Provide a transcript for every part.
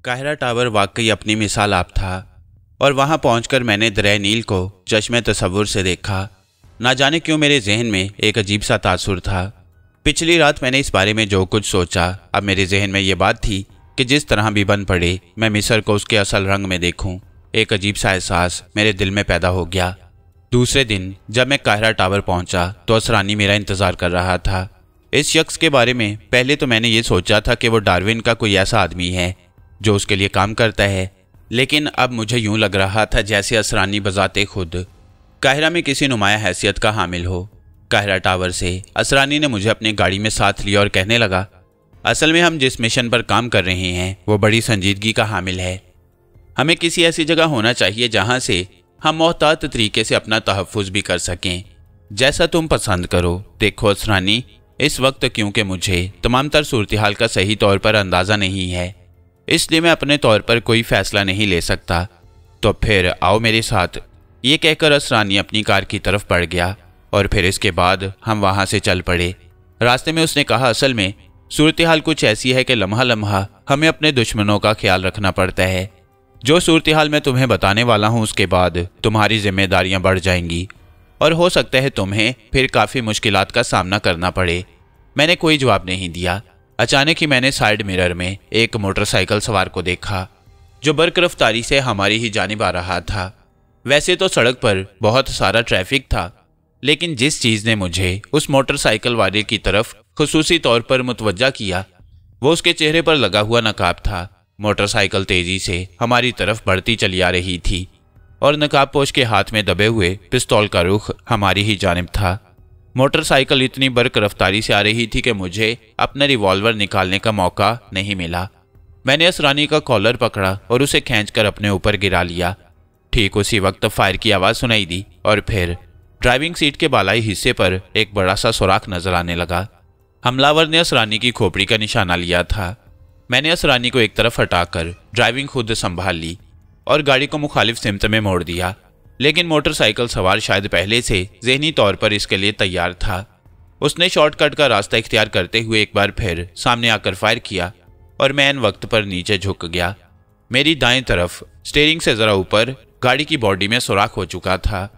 Cairo tower वाकई अपनी मिसाल आप था और वहां पहुंचकर मैंने दरिया नील को चश्मे तसव्वुर से देखा। ना जाने क्यों मेरे जहन में एक अजीब सा तासुर था। पिछली रात मैंने इस बारे में जो कुछ सोचा, अब मेरे जहन में ये बात थी कि जिस तरह भी बन पड़े मैं मिस्र को उसके असल रंग में देखूं। एक अजीब सा एहसास मेरे दिल में पैदा हो गया। दूसरे दिन जब मैं काहिरा टावर पहुंचा तो असरानी मेरा इंतज़ार कर रहा था। इस शख्स के बारे में पहले तो मैंने ये सोचा था कि वो डार्विन का कोई ऐसा आदमी है जो उसके लिए काम करता है, लेकिन अब मुझे यूं लग रहा था जैसे असरानी बजाते खुद काहिरा में किसी नुमाया हैसियत का हामिल हो। काहिरा टावर से असरानी ने मुझे अपनी गाड़ी में साथ लिया और कहने लगा, असल में हम जिस मिशन पर काम कर रहे हैं वो बड़ी संजीदगी का हामिल है। हमें किसी ऐसी जगह होना चाहिए जहां से हम मोहतात तरीके से अपना तहफ़्फ़ुज़ भी कर सकें। जैसा तुम पसंद करो। देखो असरानी, इस वक्त क्योंकि मुझे तमाम तर सूरत हाल का सही तौर पर अंदाज़ा नहीं है, इसलिए मैं अपने तौर पर कोई फ़ैसला नहीं ले सकता। तो फिर आओ मेरे साथ। ये कहकर असरानी अपनी कार की तरफ बढ़ गया और फिर इसके बाद हम वहाँ से चल पड़े। रास्ते में उसने कहा, असल में सूरत हाल कुछ ऐसी है कि लम्हा लम्हा हमें अपने दुश्मनों का ख्याल रखना पड़ता है। जो सूरत हाल मैं तुम्हें बताने वाला हूँ उसके बाद तुम्हारी जिम्मेदारियाँ बढ़ जाएंगी और हो सकता है तुम्हें फिर काफ़ी मुश्किलात का सामना करना पड़े। मैंने कोई जवाब नहीं दिया। अचानक ही मैंने साइड मिरर में एक मोटरसाइकिल सवार को देखा जो बर्क रफ्तारी से हमारी ही जानिब आ रहा था। वैसे तो सड़क पर बहुत सारा ट्रैफिक था, लेकिन जिस चीज़ ने मुझे उस मोटरसाइकिल वाले की तरफ खुसूसी तौर पर मुतवज्जा किया वो उसके चेहरे पर लगा हुआ नकाब था। मोटरसाइकिल तेजी से हमारी तरफ बढ़ती चली आ रही थी और नकाबपोश के हाथ में दबे हुए पिस्तौल का रुख हमारी ही जानिब था। मोटरसाइकिल इतनी बर्क रफ्तारी से आ रही थी कि मुझे अपना रिवॉल्वर निकालने का मौका नहीं मिला। मैंने असरानी का कॉलर पकड़ा और उसे खींचकर अपने ऊपर गिरा लिया। ठीक उसी वक्त फायर की आवाज़ सुनाई दी और फिर ड्राइविंग सीट के बालाई हिस्से पर एक बड़ा सा सुराख नजर आने लगा। हमलावर ने असरानी की खोपड़ी का निशाना लिया था। मैंने असरानी को एक तरफ हटाकर ड्राइविंग खुद संभाल ली और गाड़ी को मुखालिफ सिमत में मोड़ दिया, लेकिन मोटरसाइकिल सवार शायद पहले से ज़हनी तौर पर इसके लिए तैयार था। उसने शॉर्टकट का रास्ता इख्तियार करते हुए एक बार फिर सामने आकर फायर किया और मैं इन वक्त पर नीचे झुक गया। मेरी दाएं तरफ स्टीयरिंग से ज़रा ऊपर गाड़ी की बॉडी में सुराख हो चुका था।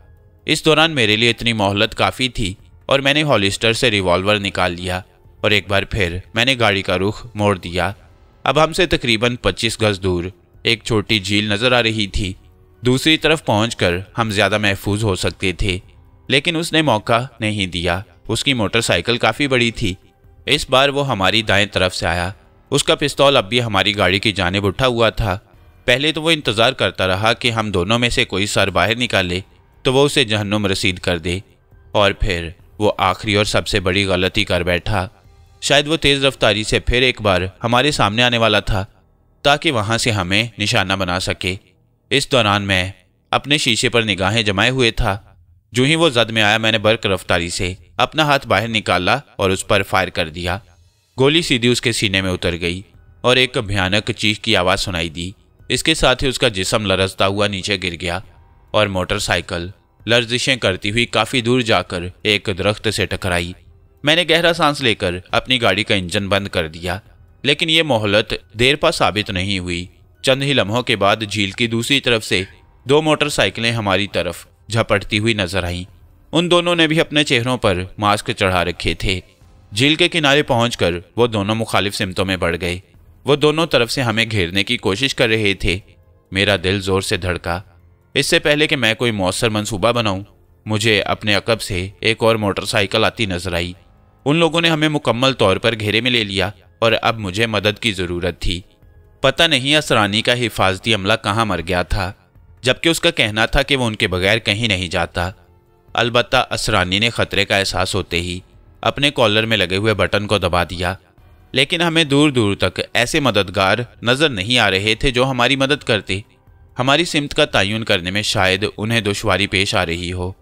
इस दौरान मेरे लिए इतनी मोहलत काफ़ी थी और मैंने हॉलिस्टर से रिवॉल्वर निकाल लिया और एक बार फिर मैंने गाड़ी का रुख मोड़ दिया। अब हमसे तकरीबन 25 गज दूर एक छोटी झील नज़र आ रही थी। दूसरी तरफ पहुंचकर हम ज़्यादा महफूज हो सकते थे, लेकिन उसने मौका नहीं दिया। उसकी मोटरसाइकिल काफ़ी बड़ी थी। इस बार वो हमारी दाएं तरफ से आया। उसका पिस्तौल अब भी हमारी गाड़ी की जानिब उठा हुआ था। पहले तो वो इंतज़ार करता रहा कि हम दोनों में से कोई सर बाहर निकाले तो वो उसे जहन्नुम रसीद कर दे, और फिर वो आखिरी और सबसे बड़ी गलती कर बैठा। शायद वो तेज़ रफ्तारी से फिर एक बार हमारे सामने आने वाला था ताकि वहाँ से हमें निशाना बना सके। इस दौरान मैं अपने शीशे पर निगाहें जमाए हुए था। जो ही वो जद में आया मैंने बर्क रफ्तारी से अपना हाथ बाहर निकाला और उस पर फायर कर दिया। गोली सीधी उसके सीने में उतर गई और एक भयानक चीख की आवाज़ सुनाई दी। इसके साथ ही उसका जिस्म लरजता हुआ नीचे गिर गया और मोटरसाइकिल लर्जिशें करती हुई काफ़ी दूर जाकर एक दरख्त से टकराई। मैंने गहरा सांस लेकर अपनी गाड़ी का इंजन बंद कर दिया, लेकिन ये मोहलत देर पा साबित नहीं हुई। चंद ही लम्हों के बाद झील की दूसरी तरफ से 2 मोटरसाइकिलें हमारी तरफ झपटती हुई नजर आईं। उन दोनों ने भी अपने चेहरों पर मास्क चढ़ा रखे थे। झील के किनारे पहुंचकर वो दोनों मुखालिफ सिमतों में बढ़ गए। वो दोनों तरफ से हमें घेरने की कोशिश कर रहे थे। मेरा दिल जोर से धड़का। इससे पहले कि मैं कोई मौसर मंसूबा बनाऊं, मुझे अपने अकब से एक और मोटरसाइकिल आती नजर आई। उन लोगों ने हमें मुकम्मल तौर पर घेरे में ले लिया और अब मुझे मदद की ज़रूरत थी। पता नहीं असरानी का हिफाजती अमला कहाँ मर गया था, जबकि उसका कहना था कि वो उनके बगैर कहीं नहीं जाता। अलबत्ता असरानी ने ख़तरे का एहसास होते ही अपने कॉलर में लगे हुए बटन को दबा दिया, लेकिन हमें दूर दूर तक ऐसे मददगार नज़र नहीं आ रहे थे जो हमारी मदद करते। हमारी सिमत का तयन करने में शायद उन्हें दुश्वारी पेश आ रही हो।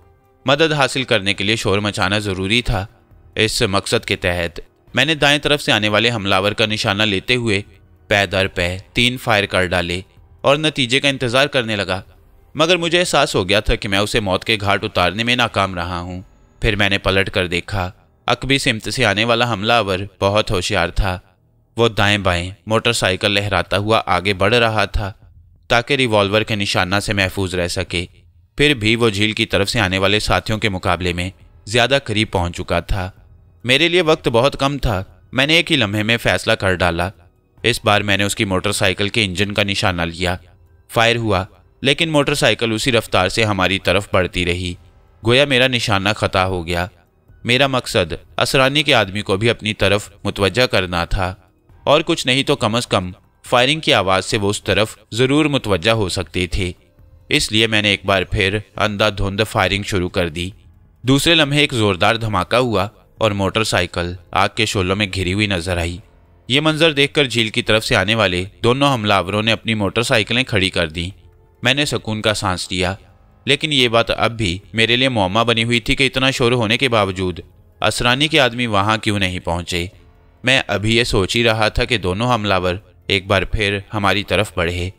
मदद हासिल करने के लिए शोर मचाना ज़रूरी था। इस मकसद के तहत मैंने दाएं तरफ से आने वाले हमलावर का निशाना लेते हुए पै दर पै 3 फायर कर डाले और नतीजे का इंतज़ार करने लगा, मगर मुझे एहसास हो गया था कि मैं उसे मौत के घाट उतारने में नाकाम रहा हूँ। फिर मैंने पलट कर देखा। अकबी सिमत से आने वाला हमलावर बहुत होशियार था। वो दाएं बाएं मोटर साइकिल लहराता हुआ आगे बढ़ रहा था ताकि रिवॉल्वर के निशाना से महफूज रह सके। फिर भी वो झील की तरफ से आने वाले साथियों के मुकाबले में ज्यादा करीब पहुंच चुका था। मेरे लिए वक्त बहुत कम था। मैंने एक ही लम्हे में फैसला कर डाला। इस बार मैंने उसकी मोटरसाइकिल के इंजन का निशाना लिया। फायर हुआ, लेकिन मोटरसाइकिल उसी रफ्तार से हमारी तरफ बढ़ती रही। गोया मेरा निशाना खता हो गया। मेरा मकसद असरानी के आदमी को भी अपनी तरफ मुतवज्जा करना था, और कुछ नहीं तो कम से कम फायरिंग की आवाज़ से वो उस तरफ ज़रूर मुतवज्जा हो सकते थे। इसलिए मैंने एक बार फिर अंधाधुंध फायरिंग शुरू कर दी। दूसरे लम्हे एक ज़ोरदार धमाका हुआ और मोटरसाइकिल आग के शोलों में घिरी हुई नजर आई। ये मंजर देखकर झील की तरफ से आने वाले दोनों हमलावरों ने अपनी मोटरसाइकिलें खड़ी कर दी। मैंने सुकून का सांस लिया, लेकिन ये बात अब भी मेरे लिए मुअम्मा बनी हुई थी कि इतना शोर होने के बावजूद असरानी के आदमी वहां क्यों नहीं पहुंचे। मैं अभी ये सोच ही रहा था कि दोनों हमलावर एक बार फिर हमारी तरफ बढ़े।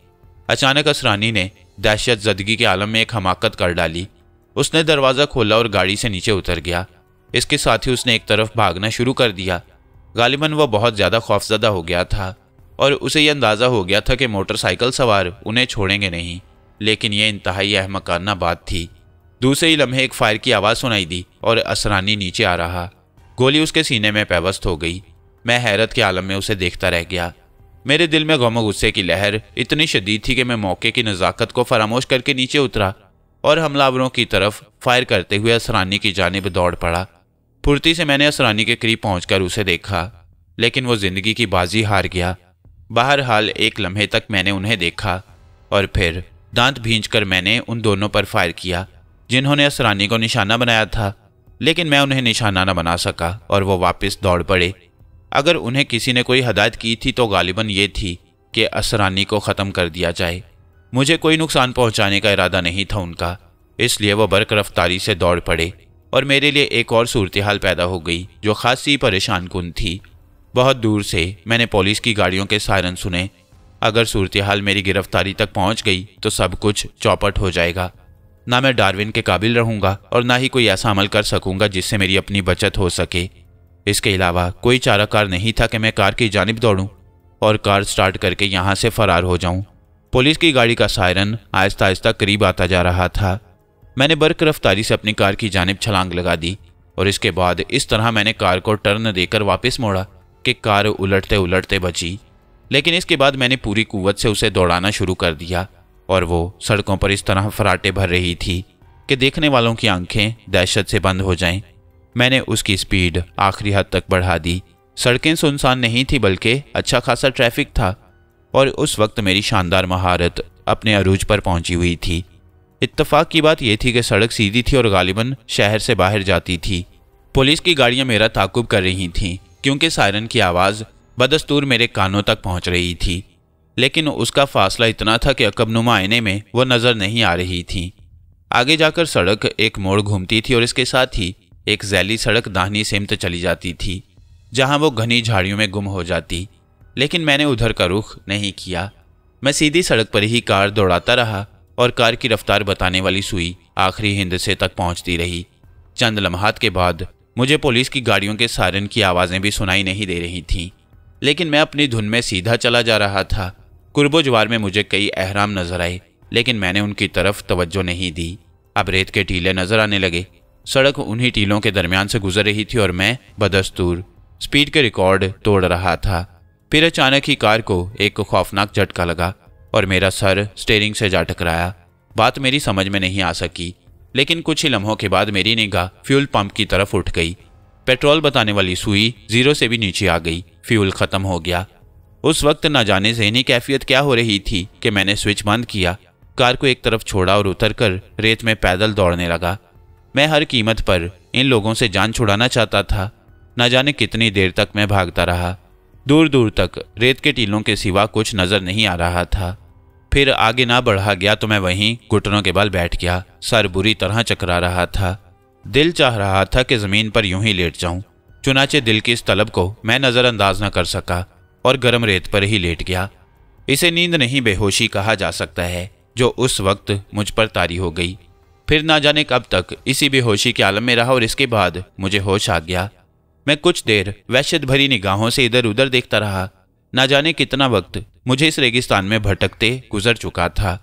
अचानक असरानी ने दहशत ज़दगी के आलम में एक हमाकत कर डाली। उसने दरवाज़ा खोला और गाड़ी से नीचे उतर गया। इसके साथ ही उसने एक तरफ भागना शुरू कर दिया। गालिबन वह बहुत ज़्यादा खौफजदा हो गया था और उसे यह अंदाज़ा हो गया था कि मोटरसाइकिल सवार उन्हें छोड़ेंगे नहीं, लेकिन यह इंतहाई अहमकाना बात थी। दूसरे ही लम्हे एक फायर की आवाज़ सुनाई दी और असरानी नीचे आ रहा। गोली उसके सीने में पैवस्त हो गई। मैं हैरत के आलम में उसे देखता रह गया। मेरे दिल में गम गुस्से की लहर इतनी शदीद थी कि मैं मौके की नज़ाकत को फरामोश करके नीचे उतरा और हमलावरों की तरफ फायर करते हुए असरानी की जानिब दौड़ पड़ा। फुर्ती से मैंने असरानी के करीब पहुंचकर उसे देखा, लेकिन वो जिंदगी की बाजी हार गया। बहरहाल एक लम्हे तक मैंने उन्हें देखा और फिर दांत भींचकर मैंने उन दोनों पर फायर किया जिन्होंने असरानी को निशाना बनाया था, लेकिन मैं उन्हें निशाना न बना सका और वो वापस दौड़ पड़े। अगर उन्हें किसी ने कोई हदायत की थी तो गालिबन ये थी कि असरानी को ख़त्म कर दिया जाए। मुझे कोई नुकसान पहुंचाने का इरादा नहीं था उनका, इसलिए वो बरक रफ्तारी से दौड़ पड़े और मेरे लिए एक और सूरत हाल पैदा हो गई जो खासी परेशान कुन थी। बहुत दूर से मैंने पुलिस की गाड़ियों के सायरन सुने। अगर सूरत हाल मेरी गिरफ्तारी तक पहुंच गई तो सब कुछ चौपट हो जाएगा। ना मैं डार्विन के काबिल रहूंगा और ना ही कोई ऐसा अमल कर सकूंगा जिससे मेरी अपनी बचत हो सके। इसके अलावा कोई चाराकार नहीं था कि मैं कार की जानिब दौड़ूं और कार स्टार्ट करके यहाँ से फरार हो जाऊं। पुलिस की गाड़ी का सायरन आहिस्ता आहिस्ता करीब आता जा रहा था। मैंने बरक रफ्तारी से अपनी कार की जानिब छलांग लगा दी और इसके बाद इस तरह मैंने कार को टर्न देकर वापस मोड़ा कि कार उलटते उलटते बची। लेकिन इसके बाद मैंने पूरी कुव्वत से उसे दौड़ाना शुरू कर दिया और वो सड़कों पर इस तरह फराटे भर रही थी कि देखने वालों की आंखें दहशत से बंद हो जाएं। मैंने उसकी स्पीड आखिरी हद तक बढ़ा दी। सड़कें सुनसान नहीं थी बल्कि अच्छा खासा ट्रैफिक था और उस वक्त मेरी शानदार महारत अपने अरूज पर पहुंची हुई थी। इत्तफाक की बात यह थी कि सड़क सीधी थी और गालिबन शहर से बाहर जाती थी। पुलिस की गाड़ियां मेरा ताकुब कर रही थीं क्योंकि सायरन की आवाज़ बदस्तूर मेरे कानों तक पहुंच रही थी, लेकिन उसका फासला इतना था कि अकबनुमा आईने में वो नज़र नहीं आ रही थी। आगे जाकर सड़क एक मोड़ घूमती थी और इसके साथ ही एक जैली सड़क दाहिनी सिमत चली जाती थी जहां वो घनी झाड़ियों में गुम हो जाती, लेकिन मैंने उधर का रुख नहीं किया। मैं सीधी सड़क पर ही कार दौड़ाता रहा और कार की रफ्तार बताने वाली सुई आखिरी हिंदसे तक पहुंचती रही। चंद लम्हात के बाद मुझे पुलिस की गाड़ियों के सायरन की आवाज़ें भी सुनाई नहीं दे रही थीं, लेकिन मैं अपनी धुन में सीधा चला जा रहा था। कुर्बो जवार में मुझे कई अहराम नजर आए, लेकिन मैंने उनकी तरफ तवज्जो नहीं दी। अब रेत के टीले नजर आने लगे। सड़क उन्हीं टीलों के दरमियान से गुजर रही थी और मैं बदस्तूर स्पीड के रिकॉर्ड तोड़ रहा था। फिर अचानक ही कार को एक खौफनाक झटका लगा और मेरा सर स्टीयरिंग से जा टकराया। बात मेरी समझ में नहीं आ सकी, लेकिन कुछ ही लम्हों के बाद मेरी निगाह फ्यूल पंप की तरफ उठ गई। पेट्रोल बताने वाली सुई 0 से भी नीचे आ गई। फ्यूल खत्म हो गया। उस वक्त न जाने ज़हनी कैफियत क्या हो रही थी कि मैंने स्विच बंद किया, कार को एक तरफ छोड़ा और उतरकर रेत में पैदल दौड़ने लगा। मैं हर कीमत पर इन लोगों से जान छुड़ाना चाहता था। न जाने कितनी देर तक मैं भागता रहा। दूर दूर तक रेत के टीलों के सिवा कुछ नज़र नहीं आ रहा था। फिर आगे ना बढ़ा गया तो मैं वहीं घुटनों के बल बैठ गया। सर बुरी तरह चकरा रहा था। दिल चाह रहा था कि ज़मीन पर यूं ही लेट जाऊं, चुनाचे दिल की इस तलब को मैं नज़रअंदाज न कर सका और गर्म रेत पर ही लेट गया। इसे नींद नहीं बेहोशी कहा जा सकता है जो उस वक्त मुझ पर तारी हो गई। फिर ना जाने कब तक इसी बेहोशी के आलम में रहा और इसके बाद मुझे होश आ गया। मैं कुछ देर वहशत भरी निगाहों से इधर उधर देखता रहा, ना जाने कितना वक्त मुझे इस रेगिस्तान में भटकते गुजर चुका था।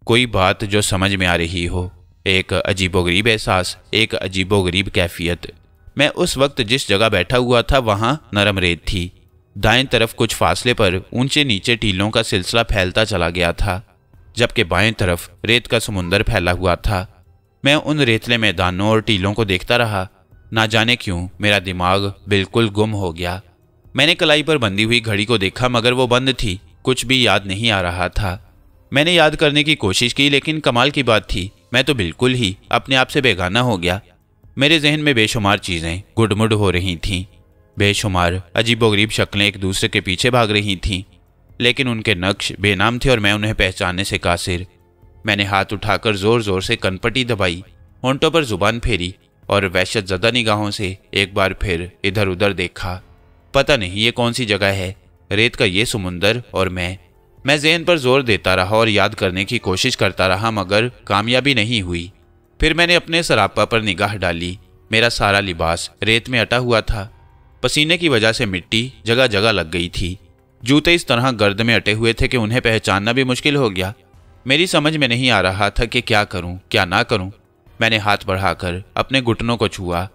कोई बात जो समझ में आ रही हो, एक अजीबोगरीब एहसास, एक अजीबोगरीब कैफियत। मैं उस वक्त जिस जगह बैठा हुआ था वहां नरम रेत थी। दाएं तरफ कुछ फासले पर ऊंचे नीचे टीलों का सिलसिला फैलता चला गया था, जबकि बाएं तरफ रेत का समुंदर फैला हुआ था। मैं उन रेतले मैदानों और टीलों को देखता रहा। ना जाने क्यों मेरा दिमाग बिल्कुल गुम हो गया। मैंने कलाई पर बंधी हुई घड़ी को देखा, मगर वो बंद थी। कुछ भी याद नहीं आ रहा था। मैंने याद करने की कोशिश की, लेकिन कमाल की बात थी, मैं तो बिल्कुल ही अपने आप से बेगाना हो गया। मेरे जहन में बेशुमार चीज़ें गुडमुड हो रही थीं। बेशुमार अजीबोगरीब शक्लें एक दूसरे के पीछे भाग रही थीं, लेकिन उनके नक्श बेनाम थे और मैं उन्हें पहचानने से कासिर। मैंने हाथ उठाकर जोर जोर से कनपटी दबाई, होंठों पर जुबान फेरी और वहशत ज़दा निगाहों से एक बार फिर इधर उधर देखा। पता नहीं ये कौन सी जगह है, रेत का ये समुंदर और मैं ज़हन पर जोर देता रहा और याद करने की कोशिश करता रहा, मगर कामयाबी नहीं हुई। फिर मैंने अपने सरापा पर निगाह डाली। मेरा सारा लिबास रेत में अटा हुआ था। पसीने की वजह से मिट्टी जगह जगह लग गई थी। जूते इस तरह गर्द में अटे हुए थे कि उन्हें पहचानना भी मुश्किल हो गया। मेरी समझ में नहीं आ रहा था कि क्या करूं, क्या ना करूं। मैंने हाथ बढ़ाकर अपने घुटनों को छुआ,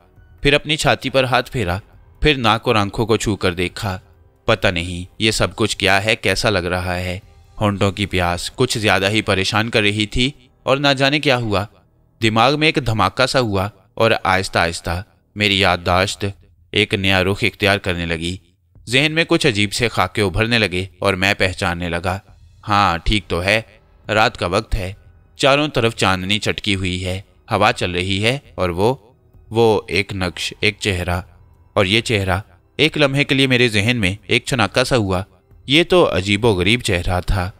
फिर अपनी छाती पर हाथ फेरा, फिर नाक और आंखों को छू कर देखा। पता नहीं ये सब कुछ क्या है, कैसा लग रहा है। होंठों की प्यास कुछ ज्यादा ही परेशान कर रही थी और ना जाने क्या हुआ। दिमाग में एक धमाका सा हुआ और आहिस्ता आहिस्ता मेरी याददाश्त एक नया रुख इख्तियार करने लगी। जहन में कुछ अजीब से खाके उभरने लगे और मैं पहचानने लगा। हाँ, ठीक तो है, रात का वक्त है। चारों तरफ चांदनी चटकी हुई है, हवा चल रही है और वो एक नक्श, एक चेहरा। और ये चेहरा एक लम्हे के लिए मेरे जहन में एक छनाका सा हुआ। ये तो अजीबोगरीब चेहरा था।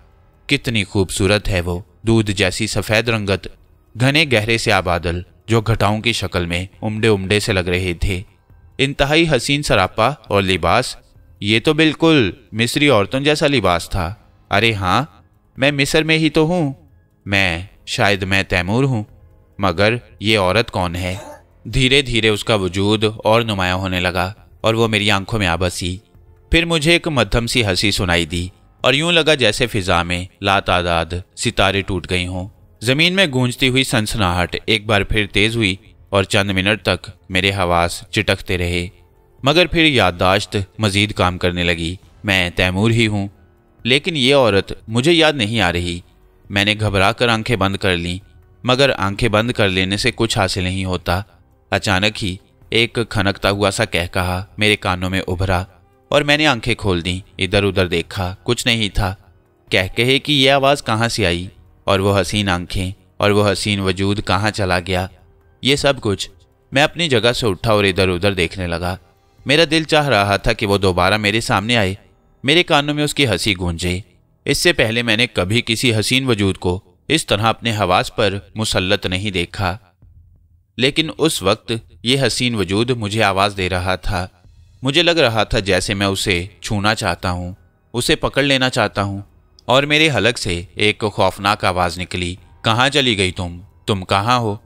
कितनी खूबसूरत है वो, दूध जैसी सफ़ेद रंगत, घने गहरे से बादल जो घटाओं की शक्ल में उमड़े उमड़े से लग रहे थे, इंतहाई हसीन सरापा और लिबास। ये तो बिल्कुल मिस्री औरतों जैसा लिबास था। अरे हाँ, मैं मिस्र में ही तो हूँ। शायद मैं तैमूर हूँ, मगर ये औरत कौन है? धीरे धीरे उसका वजूद और नुमायां होने लगा और वो मेरी आंखों में आ बसी। फिर मुझे एक मध्यम सी हंसी सुनाई दी और यूं लगा जैसे फिजा में लातादाद सितारे टूट गई हों। जमीन में गूंजती हुई सनसनाहट एक बार फिर तेज हुई और चंद मिनट तक मेरे हवास चिटकते रहे, मगर फिर याददाश्त मजीद काम करने लगी। मैं तैमूर ही हूँ, लेकिन ये औरत मुझे याद नहीं आ रही। मैंने घबरा कर आंखें बंद कर लीं, मगर आंखें बंद कर लेने से कुछ हासिल नहीं होता। अचानक ही एक खनकता हुआ सा कहकहा मेरे कानों में उभरा और मैंने आंखें खोल दी। इधर उधर देखा, कुछ नहीं था। कहकहे की ये आवाज़ कहाँ से आई और वो हसीन आंखें और वो हसीन वजूद कहाँ चला गया? ये सब कुछ। मैं अपनी जगह से उठा और इधर उधर देखने लगा। मेरा दिल चाह रहा था कि वो दोबारा मेरे सामने आए, मेरे कानों में उसकी हंसी गूंजे। इससे पहले मैंने कभी किसी हसीन वजूद को इस तरह अपने हवास पर मुसल्लत नहीं देखा, लेकिन उस वक्त ये हसीन वजूद मुझे आवाज़ दे रहा था। मुझे लग रहा था जैसे मैं उसे छूना चाहता हूँ, उसे पकड़ लेना चाहता हूँ। और मेरे हलक से एक खौफनाक आवाज़ निकली, कहाँ चली गई तुम कहाँ हो?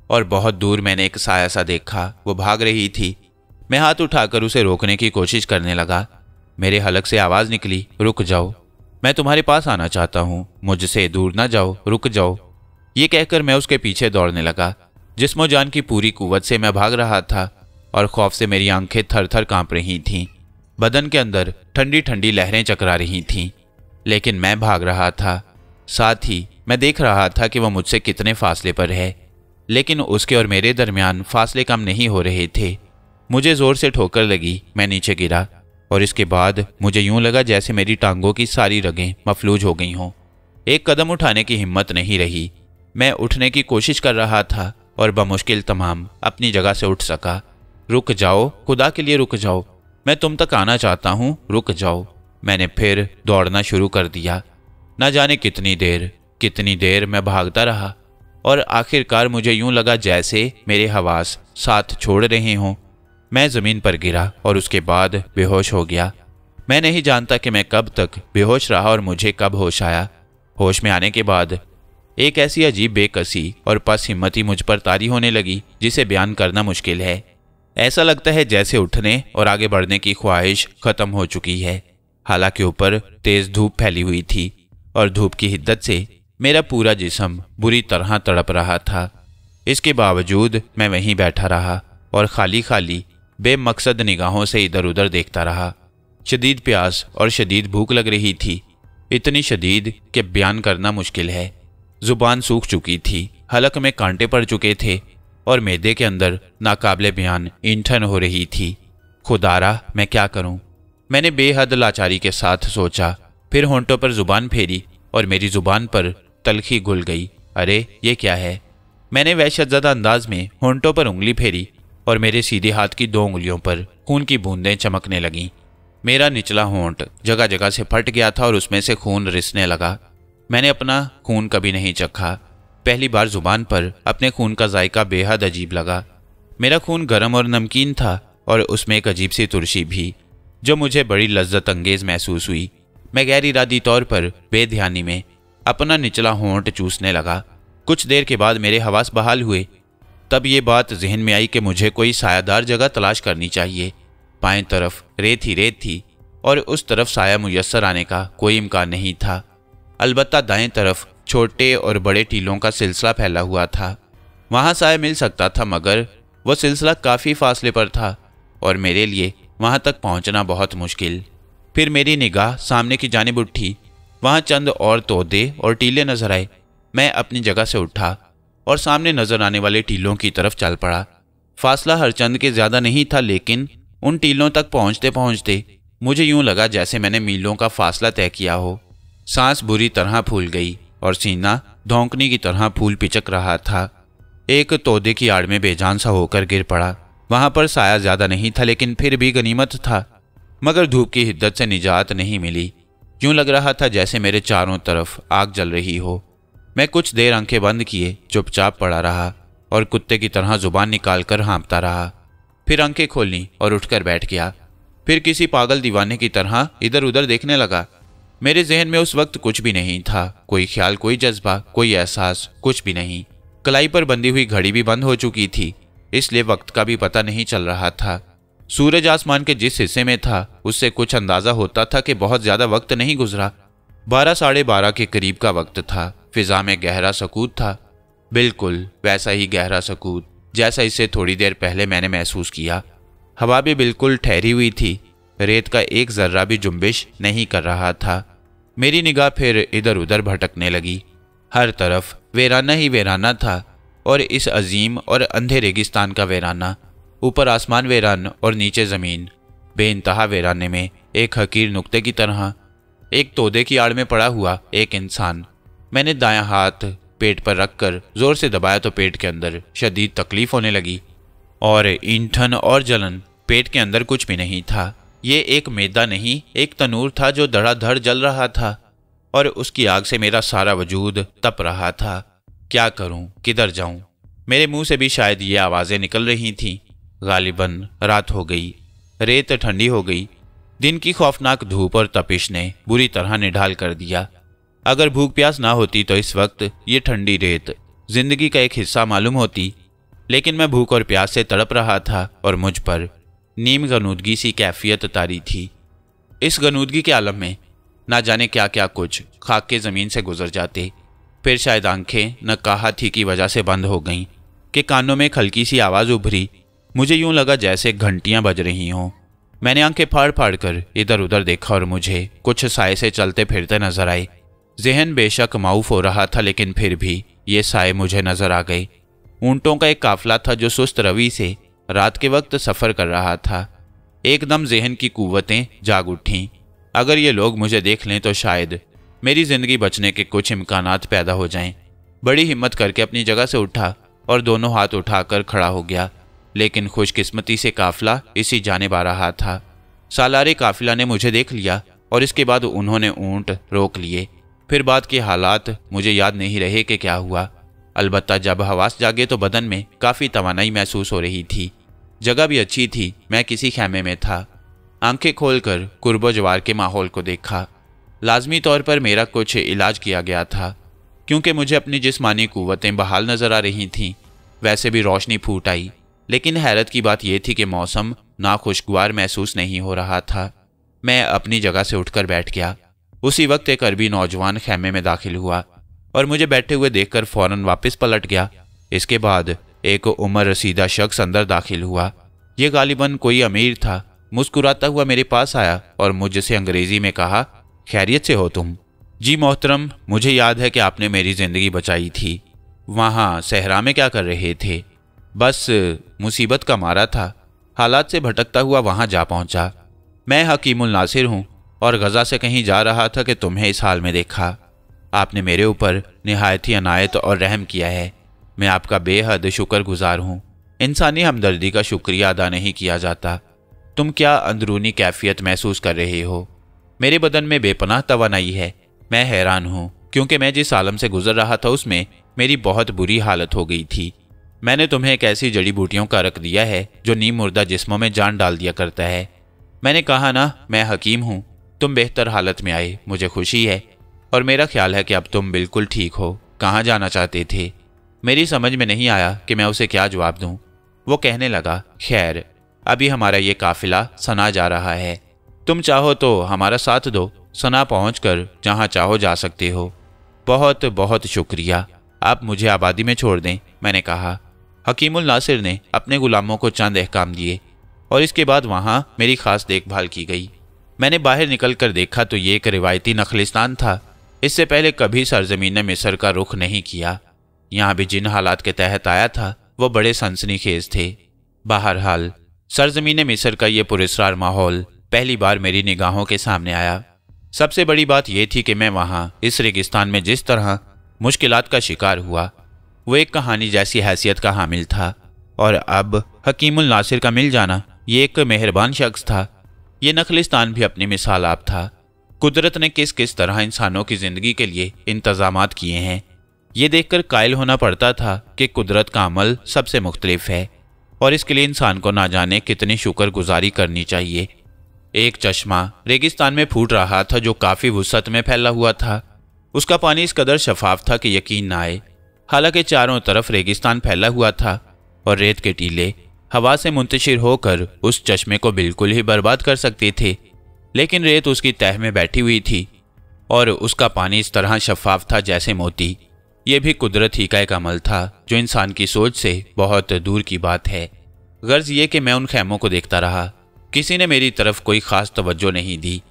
और बहुत दूर मैंने एक साया सा देखा, वो भाग रही थी। मैं हाथ उठाकर उसे रोकने की कोशिश करने लगा। मेरे हलक से आवाज़ निकली, रुक जाओ, मैं तुम्हारे पास आना चाहता हूँ, मुझसे दूर ना जाओ, रुक जाओ। ये कहकर मैं उसके पीछे दौड़ने लगा। जिस्मो जान की पूरी कुव्वत से मैं भाग रहा था और खौफ से मेरी आंखें थर थर कांप रही थीं। बदन के अंदर ठंडी ठंडी लहरें चकरा रही थीं, लेकिन मैं भाग रहा था। साथ ही मैं देख रहा था कि वह मुझसे कितने फासले पर है, लेकिन उसके और मेरे दरमियान फासले कम नहीं हो रहे थे। मुझे जोर से ठोकर लगी, मैं नीचे गिरा और इसके बाद मुझे यूं लगा जैसे मेरी टांगों की सारी रगें मफलूज हो गई हों। एक कदम उठाने की हिम्मत नहीं रही। मैं उठने की कोशिश कर रहा था और बमुश्किल तमाम अपनी जगह से उठ सका। रुक जाओ, खुदा के लिए रुक जाओ, मैं तुम तक आना चाहता हूँ, रुक जाओ। मैंने फिर दौड़ना शुरू कर दिया। न जाने कितनी देर मैं भागता रहा और आखिरकार मुझे यूं लगा जैसे मेरे हवास साथ छोड़ रहे हों। मैं ज़मीन पर गिरा और उसके बाद बेहोश हो गया। मैं नहीं जानता कि मैं कब तक बेहोश रहा और मुझे कब होश आया। होश में आने के बाद एक ऐसी अजीब बेकसी और पस हिम्मती मुझ पर तारी होने लगी जिसे बयान करना मुश्किल है। ऐसा लगता है जैसे उठने और आगे बढ़ने की ख्वाहिश खत्म हो चुकी है। हालांकि ऊपर तेज धूप फैली हुई थी और धूप की हिद्दत से मेरा पूरा जिस्म बुरी तरह तड़प रहा था। इसके बावजूद मैं वहीं बैठा रहा और खाली खाली बेमकसद निगाहों से इधर उधर देखता रहा। शदीद प्यास और शदीद भूख लग रही थी, इतनी शदीद कि बयान करना मुश्किल है। जुबान सूख चुकी थी, हलक में कांटे पड़ चुके थे और मैदे के अंदर नाकाबिले बयान ईंठन हो रही थी। खुदारा मैं क्या करूं? मैंने बेहद लाचारी के साथ सोचा, फिर होंठों पर जुबान फेरी और मेरी जुबान पर तलखी घुल गई। अरे ये क्या है? मैंने वहशतज़दा अंदाज में होंठों पर उंगली फेरी और मेरे सीधे हाथ की 2 उंगलियों पर खून की बूंदें चमकने लगीं। मेरा निचला होंठ जगह जगह से फट गया था और उसमें से खून रिसने लगा। मैंने अपना खून कभी नहीं चखा। पहली बार जुबान पर अपने खून का जायका बेहद अजीब लगा। मेरा खून गर्म और नमकीन था और उसमें एक अजीब सी तुरशी भी, जो मुझे बड़ी लज्जत अंगेज महसूस हुई। मैं गैर इरादी तौर पर बेध्यानी में अपना निचला होंठ चूसने लगा। कुछ देर के बाद मेरे हवास बहाल हुए। तब ये बात जहन में आई कि मुझे कोई सायादार जगह तलाश करनी चाहिए। बाएं तरफ रेत ही रेत थी और उस तरफ साया मुयस्सर आने का कोई इम्कान नहीं था। अलबत्ता दाएं तरफ छोटे और बड़े टीलों का सिलसिला फैला हुआ था। वहाँ साया मिल सकता था, मगर वह सिलसिला काफ़ी फासले पर था और मेरे लिए वहाँ तक पहुँचना बहुत मुश्किल। फिर मेरी निगाह सामने की जानिब उठी। वहाँ चंद और तोदे और टीले नजर आए। मैं अपनी जगह से उठा और सामने नजर आने वाले टीलों की तरफ चल पड़ा। फासला हर चंद के ज़्यादा नहीं था, लेकिन उन टीलों तक पहुँचते पहुँचते मुझे यूं लगा जैसे मैंने मीलों का फासला तय किया हो। सांस बुरी तरह फूल गई और सीना धौंकनी की तरह फूल पिचक रहा था। एक तोदे की आड़ में बेजान सा होकर गिर पड़ा। वहाँ पर साया ज़्यादा नहीं था, लेकिन फिर भी गनीमत था। मगर धूप की हिद्दत से निजात नहीं मिली। यूं लग रहा था जैसे मेरे चारों तरफ आग जल रही हो। मैं कुछ देर आंखें बंद किए चुपचाप पड़ा रहा और कुत्ते की तरह जुबान निकालकर हाँफता रहा। फिर आंखें खोली और उठकर बैठ गया। फिर किसी पागल दीवाने की तरह इधर उधर देखने लगा। मेरे जहन में उस वक्त कुछ भी नहीं था, कोई ख्याल, कोई जज्बा, कोई एहसास, कुछ भी नहीं। कलाई पर बंधी हुई घड़ी भी बंद हो चुकी थी, इसलिए वक्त का भी पता नहीं चल रहा था। सूरज आसमान के जिस हिस्से में था उससे कुछ अंदाजा होता था कि बहुत ज्यादा वक्त नहीं गुजरा। 12 साढ़े 12 के करीब का वक्त था। फिजा में गहरा सकूत था, बिल्कुल वैसा ही गहरा सकूत जैसा इससे थोड़ी देर पहले मैंने महसूस किया। हवा भी बिल्कुल ठहरी हुई थी। रेत का एक जर्रा भी जुम्बिश नहीं कर रहा था। मेरी निगाह फिर इधर उधर भटकने लगी। हर तरफ वीराना ही वीराना था और इस अजीम और अंधे रेगिस्तान का वीराना, ऊपर आसमान वीरान और नीचे ज़मीन, बेइंतहा वीराने में एक हकीर नुक्ते की तरह एक तोदे की आड़ में पड़ा हुआ एक इंसान। मैंने दायां हाथ पेट पर रखकर जोर से दबाया तो पेट के अंदर शदीद तकलीफ होने लगी और ईंठन और जलन। पेट के अंदर कुछ भी नहीं था। ये एक मैदा नहीं, एक तनूर था जो धड़ाधड़ जल रहा था और उसकी आग से मेरा सारा वजूद तप रहा था। क्या करूं, किधर जाऊं? मेरे मुंह से भी शायद ये आवाज़ें निकल रही थीं। गालिबन रात हो गई, रेत ठंडी हो गई। दिन की खौफनाक धूप और तपिश ने बुरी तरह निढाल कर दिया। अगर भूख प्यास ना होती तो इस वक्त ये ठंडी रेत जिंदगी का एक हिस्सा मालूम होती, लेकिन मैं भूख और प्यास से तड़प रहा था और मुझ पर नीम गनूदगी सी कैफियत तारी थी। इस गनूदगी के आलम में ना जाने क्या क्या कुछ खाक के ज़मीन से गुजर जाते। फिर शायद आंखें नकाहती की वजह से बंद हो गईं कि कानों में एक हल्की सी आवाज़ उभरी। मुझे यूं लगा जैसे घंटियां बज रही हों। मैंने आंखें फाड़ फाड़ कर इधर उधर देखा और मुझे कुछ साए से चलते फिरते नजर आए। जहन बेशक माऊफ हो रहा था, लेकिन फिर भी ये साए मुझे नजर आ गए। ऊंटों का एक काफिला था जो सुस्त रवि से रात के वक्त सफ़र कर रहा था। एकदम जहन की कुव्वतें जाग उठीं। अगर ये लोग मुझे देख लें तो शायद मेरी ज़िंदगी बचने के कुछ इम्कानात पैदा हो जाएं। बड़ी हिम्मत करके अपनी जगह से उठा और दोनों हाथ उठाकर खड़ा हो गया, लेकिन खुशकिस्मती से काफिला इसी जानिब आ रहा था। सालारे काफिला ने मुझे देख लिया और इसके बाद उन्होंने ऊंट रोक लिए। फिर बाद के हालात मुझे याद नहीं रहे कि क्या हुआ। अलबत्ता जब हवास जागे तो बदन में काफ़ी तवानाई महसूस हो रही थी। जगह भी अच्छी थी। मैं किसी खैमे में था। आंखें खोलकर कुर्बो जवार के माहौल को देखा। लाजमी तौर पर मेरा कुछ इलाज किया गया था, क्योंकि मुझे अपनी जिस्मानी कुव्वतें बहाल नजर आ रही थीं। वैसे भी रोशनी फूट आई, लेकिन हैरत की बात यह थी कि मौसम नाखुशगवार महसूस नहीं हो रहा था। मैं अपनी जगह से उठकर बैठ गया। उसी वक्त एक अरबी नौजवान खैमे में दाखिल हुआ और मुझे बैठे हुए देखकर फौरन वापस पलट गया। इसके बाद एक उम्र रसीदा शख्स अंदर दाखिल हुआ। ये गालिबन कोई अमीर था। मुस्कुराता हुआ मेरे पास आया और मुझसे अंग्रेजी में कहा, खैरियत से हो तुम? जी मोहतरम, मुझे याद है कि आपने मेरी ज़िंदगी बचाई थी। वहाँ सहरा में क्या कर रहे थे? बस मुसीबत का मारा था, हालात से भटकता हुआ वहाँ जा पहुँचा। मैं हकीमुल नासिर हूँ और गज़ा से कहीं जा रहा था कि तुम्हें इस हाल में देखा। आपने मेरे ऊपर निहायत ही अनायत और रहम किया है। मैं आपका बेहद शुक्रगुजार हूँ। इंसानी हमदर्दी का शुक्रिया अदा नहीं किया जाता। तुम क्या अंदरूनी कैफियत महसूस कर रहे हो? मेरे बदन में बेपनाह तवानाई है। मैं हैरान हूँ क्योंकि मैं जिस आलम से गुजर रहा था उसमें मेरी बहुत बुरी हालत हो गई थी। मैंने तुम्हें एक ऐसी जड़ी बूटियों का रख दिया है जो नीम मुर्दा जिस्मों में जान डाल दिया करता है। मैंने कहा ना, मैं हकीम हूँ। तुम बेहतर हालत में आए, मुझे खुशी है और मेरा ख्याल है कि अब तुम बिल्कुल ठीक हो। कहाँ जाना चाहते थे? मेरी समझ में नहीं आया कि मैं उसे क्या जवाब दूँ। वो कहने लगा, खैर, अभी हमारा ये काफिला सना जा रहा है। तुम चाहो तो हमारा साथ दो, सना पहुंचकर जहां चाहो जा सकते हो। बहुत बहुत शुक्रिया, आप मुझे आबादी में छोड़ दें, मैंने कहा। हकीमुल नासिर ने अपने गुलामों को चंद अहकाम दिए और इसके बाद वहां मेरी खास देखभाल की गई। मैंने बाहर निकल कर देखा तो ये एक रिवायती नखलिस्तान था। इससे पहले कभी सरजमीन ने मिस्र का रुख नहीं किया। यहाँ भी जिन हालात के तहत आया था वो बड़े सनसनीखेज थे। बहरहाल सरजमीन मिस्र का ये पुरस्कार माहौल पहली बार मेरी निगाहों के सामने आया। सबसे बड़ी बात यह थी कि मैं वहाँ इस रेगिस्तान में जिस तरह मुश्किलात का शिकार हुआ वो एक कहानी जैसी हैसियत का हामिल था। और अब हकीमुल नासिर का मिल जाना, ये एक मेहरबान शख्स था। ये नखलिस्तान भी अपनी मिसाल आप था। कुदरत ने किस किस तरह इंसानों की ज़िंदगी के लिए इंतजामात किए हैं, ये देखकर कायल होना पड़ता था कि कुदरत का अमल सबसे मुख्तलिफ है और इसके लिए इंसान को ना जाने कितनी शुक्रगुजारी करनी चाहिए। एक चश्मा रेगिस्तान में फूट रहा था जो काफ़ी वुसअत में फैला हुआ था। उसका पानी इस कदर शफाफ था कि यकीन ना आए। हालांकि चारों तरफ रेगिस्तान फैला हुआ था और रेत के टीले हवा से मुंतशिर होकर उस चश्मे को बिल्कुल ही बर्बाद कर सकते थे, लेकिन रेत उसकी तह में बैठी हुई थी और उसका पानी इस तरह शफाफ था जैसे मोती। यह भी कुदरत ही का एक अमल था जो इंसान की सोच से बहुत दूर की बात है। गर्ज ये कि मैं उन खैमों को देखता रहा। किसी ने मेरी तरफ कोई ख़ास तवज्जो नहीं दी।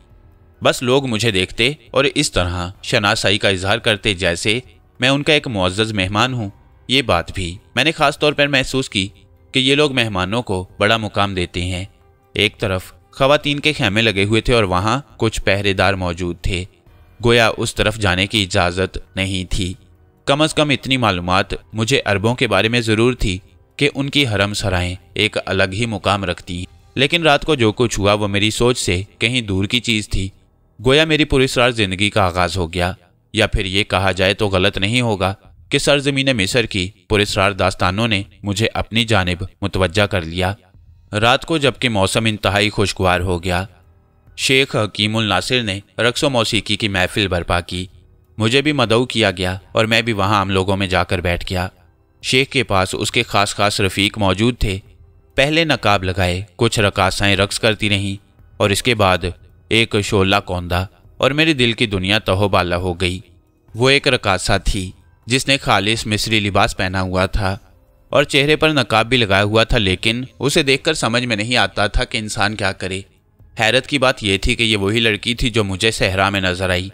बस लोग मुझे देखते और इस तरह शनासाई का इजहार करते जैसे मैं उनका एक मुअज़्ज़ज़ मेहमान हूँ। ये बात भी मैंने ख़ास तौर पर महसूस की कि ये लोग मेहमानों को बड़ा मुकाम देते हैं। एक तरफ ख़वातीन के खैमे लगे हुए थे और वहाँ कुछ पहरेदार मौजूद थे। गोया उस तरफ जाने की इजाज़त नहीं थी। कम अज़ कम इतनी मालूमात मुझे अरबों के बारे में ज़रूर थी कि उनकी हरम सराएं एक अलग ही मुकाम रखती हैं। लेकिन रात को जो कुछ हुआ वो मेरी सोच से कहीं दूर की चीज़ थी। गोया मेरी पुरस्कार ज़िंदगी का आगाज़ हो गया, या फिर ये कहा जाए तो गलत नहीं होगा कि सरज़मीन मिस्र की पुरस्कार दास्तानों ने मुझे अपनी जानिब मुतवज्जा कर लिया। रात को जबकि मौसम इंतहाई खुशगवार हो गया, शेख हकीमुल नासिर ने रक्स व मौसीकी की महफिल बर्पा की। मुझे भी मदऊ किया गया और मैं भी वहाँ आम लोगों में जाकर बैठ गया। शेख के पास उसके खास खास रफ़ीक मौजूद थे। पहले नकाब लगाए कुछ रकासाएँ रक्स करती रहीं और इसके बाद एक शोला कौंदा और मेरे दिल की दुनिया तहोबाला हो गई। वो एक रकासा थी जिसने खालिस मिस्री लिबास पहना हुआ था और चेहरे पर नकाब भी लगाया हुआ था, लेकिन उसे देखकर समझ में नहीं आता था कि इंसान क्या करे। हैरत की बात यह थी कि ये वही लड़की थी जो मुझे सहरा में नजर आई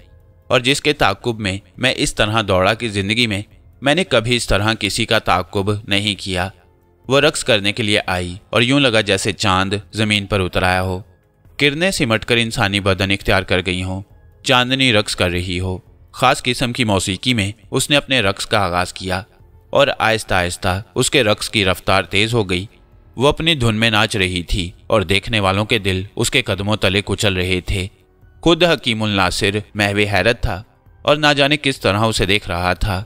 और जिसके ताक़ुब में मैं इस तरह दौड़ा कि ज़िंदगी में मैंने कभी इस तरह किसी का ताक़ुब नहीं किया। वो रक्स करने के लिए आई और यूं लगा जैसे चांद ज़मीन पर उतर आया हो। किरणें सिमटकर इंसानी बदन इख्तियार कर गई हों। चांदनी रक्स कर रही हो। ख़ास किस्म की मौसीकी में उसने अपने रक्स का आगाज़ किया और आहिस्ता आहिस्ता उसके रक्स की रफ्तार तेज़ हो गई। वो अपनी धुन में नाच रही थी और देखने वालों के दिल उसके कदमों तले कुचल रहे थे। खुद हकीमुल नासिर महवे हैरत था और ना जाने किस तरह उसे देख रहा था।